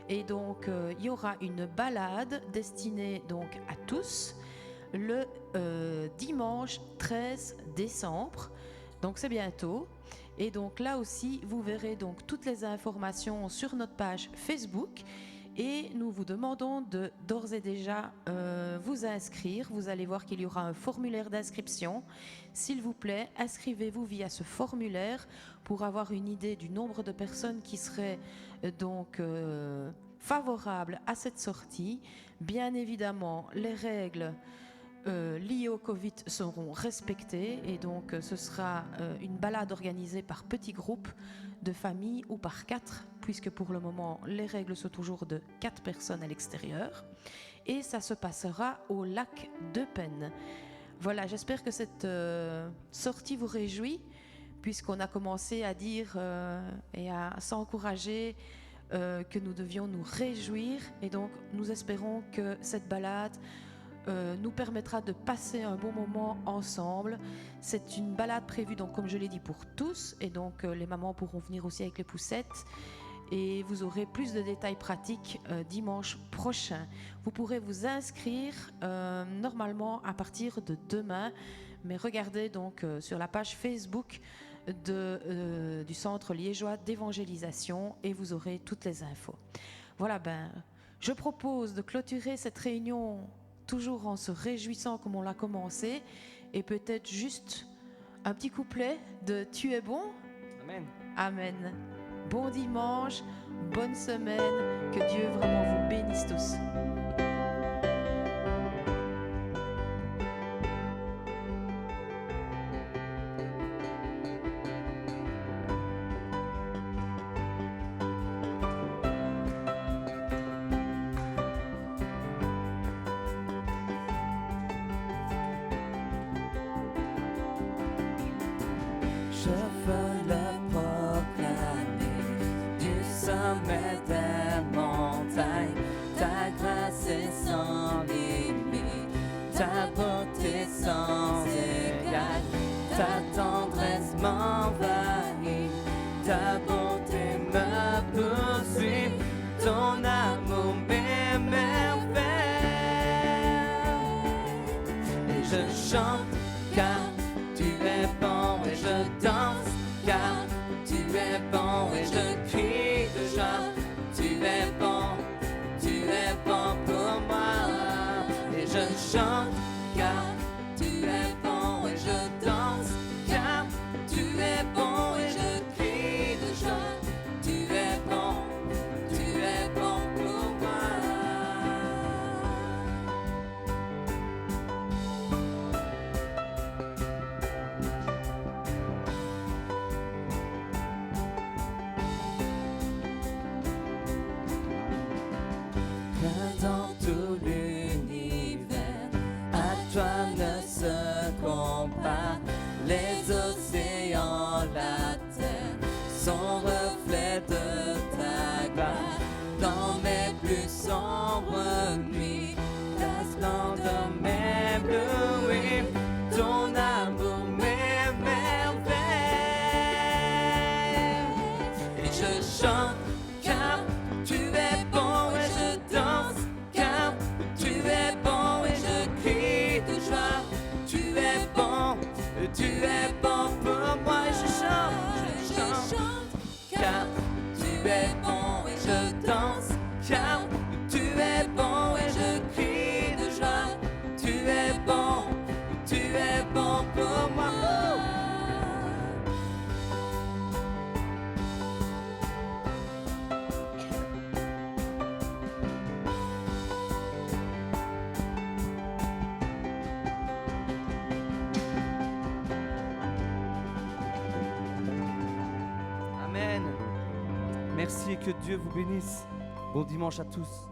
Et donc, il y aura une balade destinée donc à tous le dimanche 13 décembre. Donc, c'est bientôt. Et donc, là aussi, vous verrez donc toutes les informations sur notre page Facebook. Et nous vous demandons de d'ores et déjà vous inscrire. Vous allez voir qu'il y aura un formulaire d'inscription. S'il vous plaît, inscrivez-vous via ce formulaire pour avoir une idée du nombre de personnes qui seraient donc favorables à cette sortie. Bien évidemment, les règles liées au Covid seront respectées et donc ce sera une balade organisée par petits groupes de familles ou par 4, puisque pour le moment les règles sont toujours de 4 personnes à l'extérieur, et ça se passera au lac de Penne. Voilà, j'espère que cette sortie vous réjouit, puisqu'on a commencé à dire et à s'encourager que nous devions nous réjouir, et donc nous espérons que cette balade nous permettra de passer un bon moment ensemble. C'est une balade prévue, donc, comme je l'ai dit, pour tous, et donc les mamans pourront venir aussi avec les poussettes, et vous aurez plus de détails pratiques dimanche prochain. Vous pourrez vous inscrire normalement à partir de demain, mais regardez donc sur la page Facebook du Centre liégeois d'évangélisation et vous aurez toutes les infos. Voilà, je propose de clôturer cette réunion toujours en se réjouissant comme on l'a commencé, et peut-être juste un petit couplet de « Tu es bon ». Amen. Amen. Bon dimanche, bonne semaine, que Dieu vraiment vous bénisse tous. Je veux le proclamer du sommet des montagnes. Ta grâce est sans limite, ta beauté sans égal, ta tendresse m'envahit, ta bonté me poursuit, ton amour m'émerveille. Et je chante car tu es bon, et je danse car tu es bon, et je crie de joie. Tu es bon pour moi, et je chante car tu es bon, et je danse car tu es bon, et je crie de joie. Tu es bon pour moi. Merci et que Dieu vous bénisse. Bon dimanche à tous.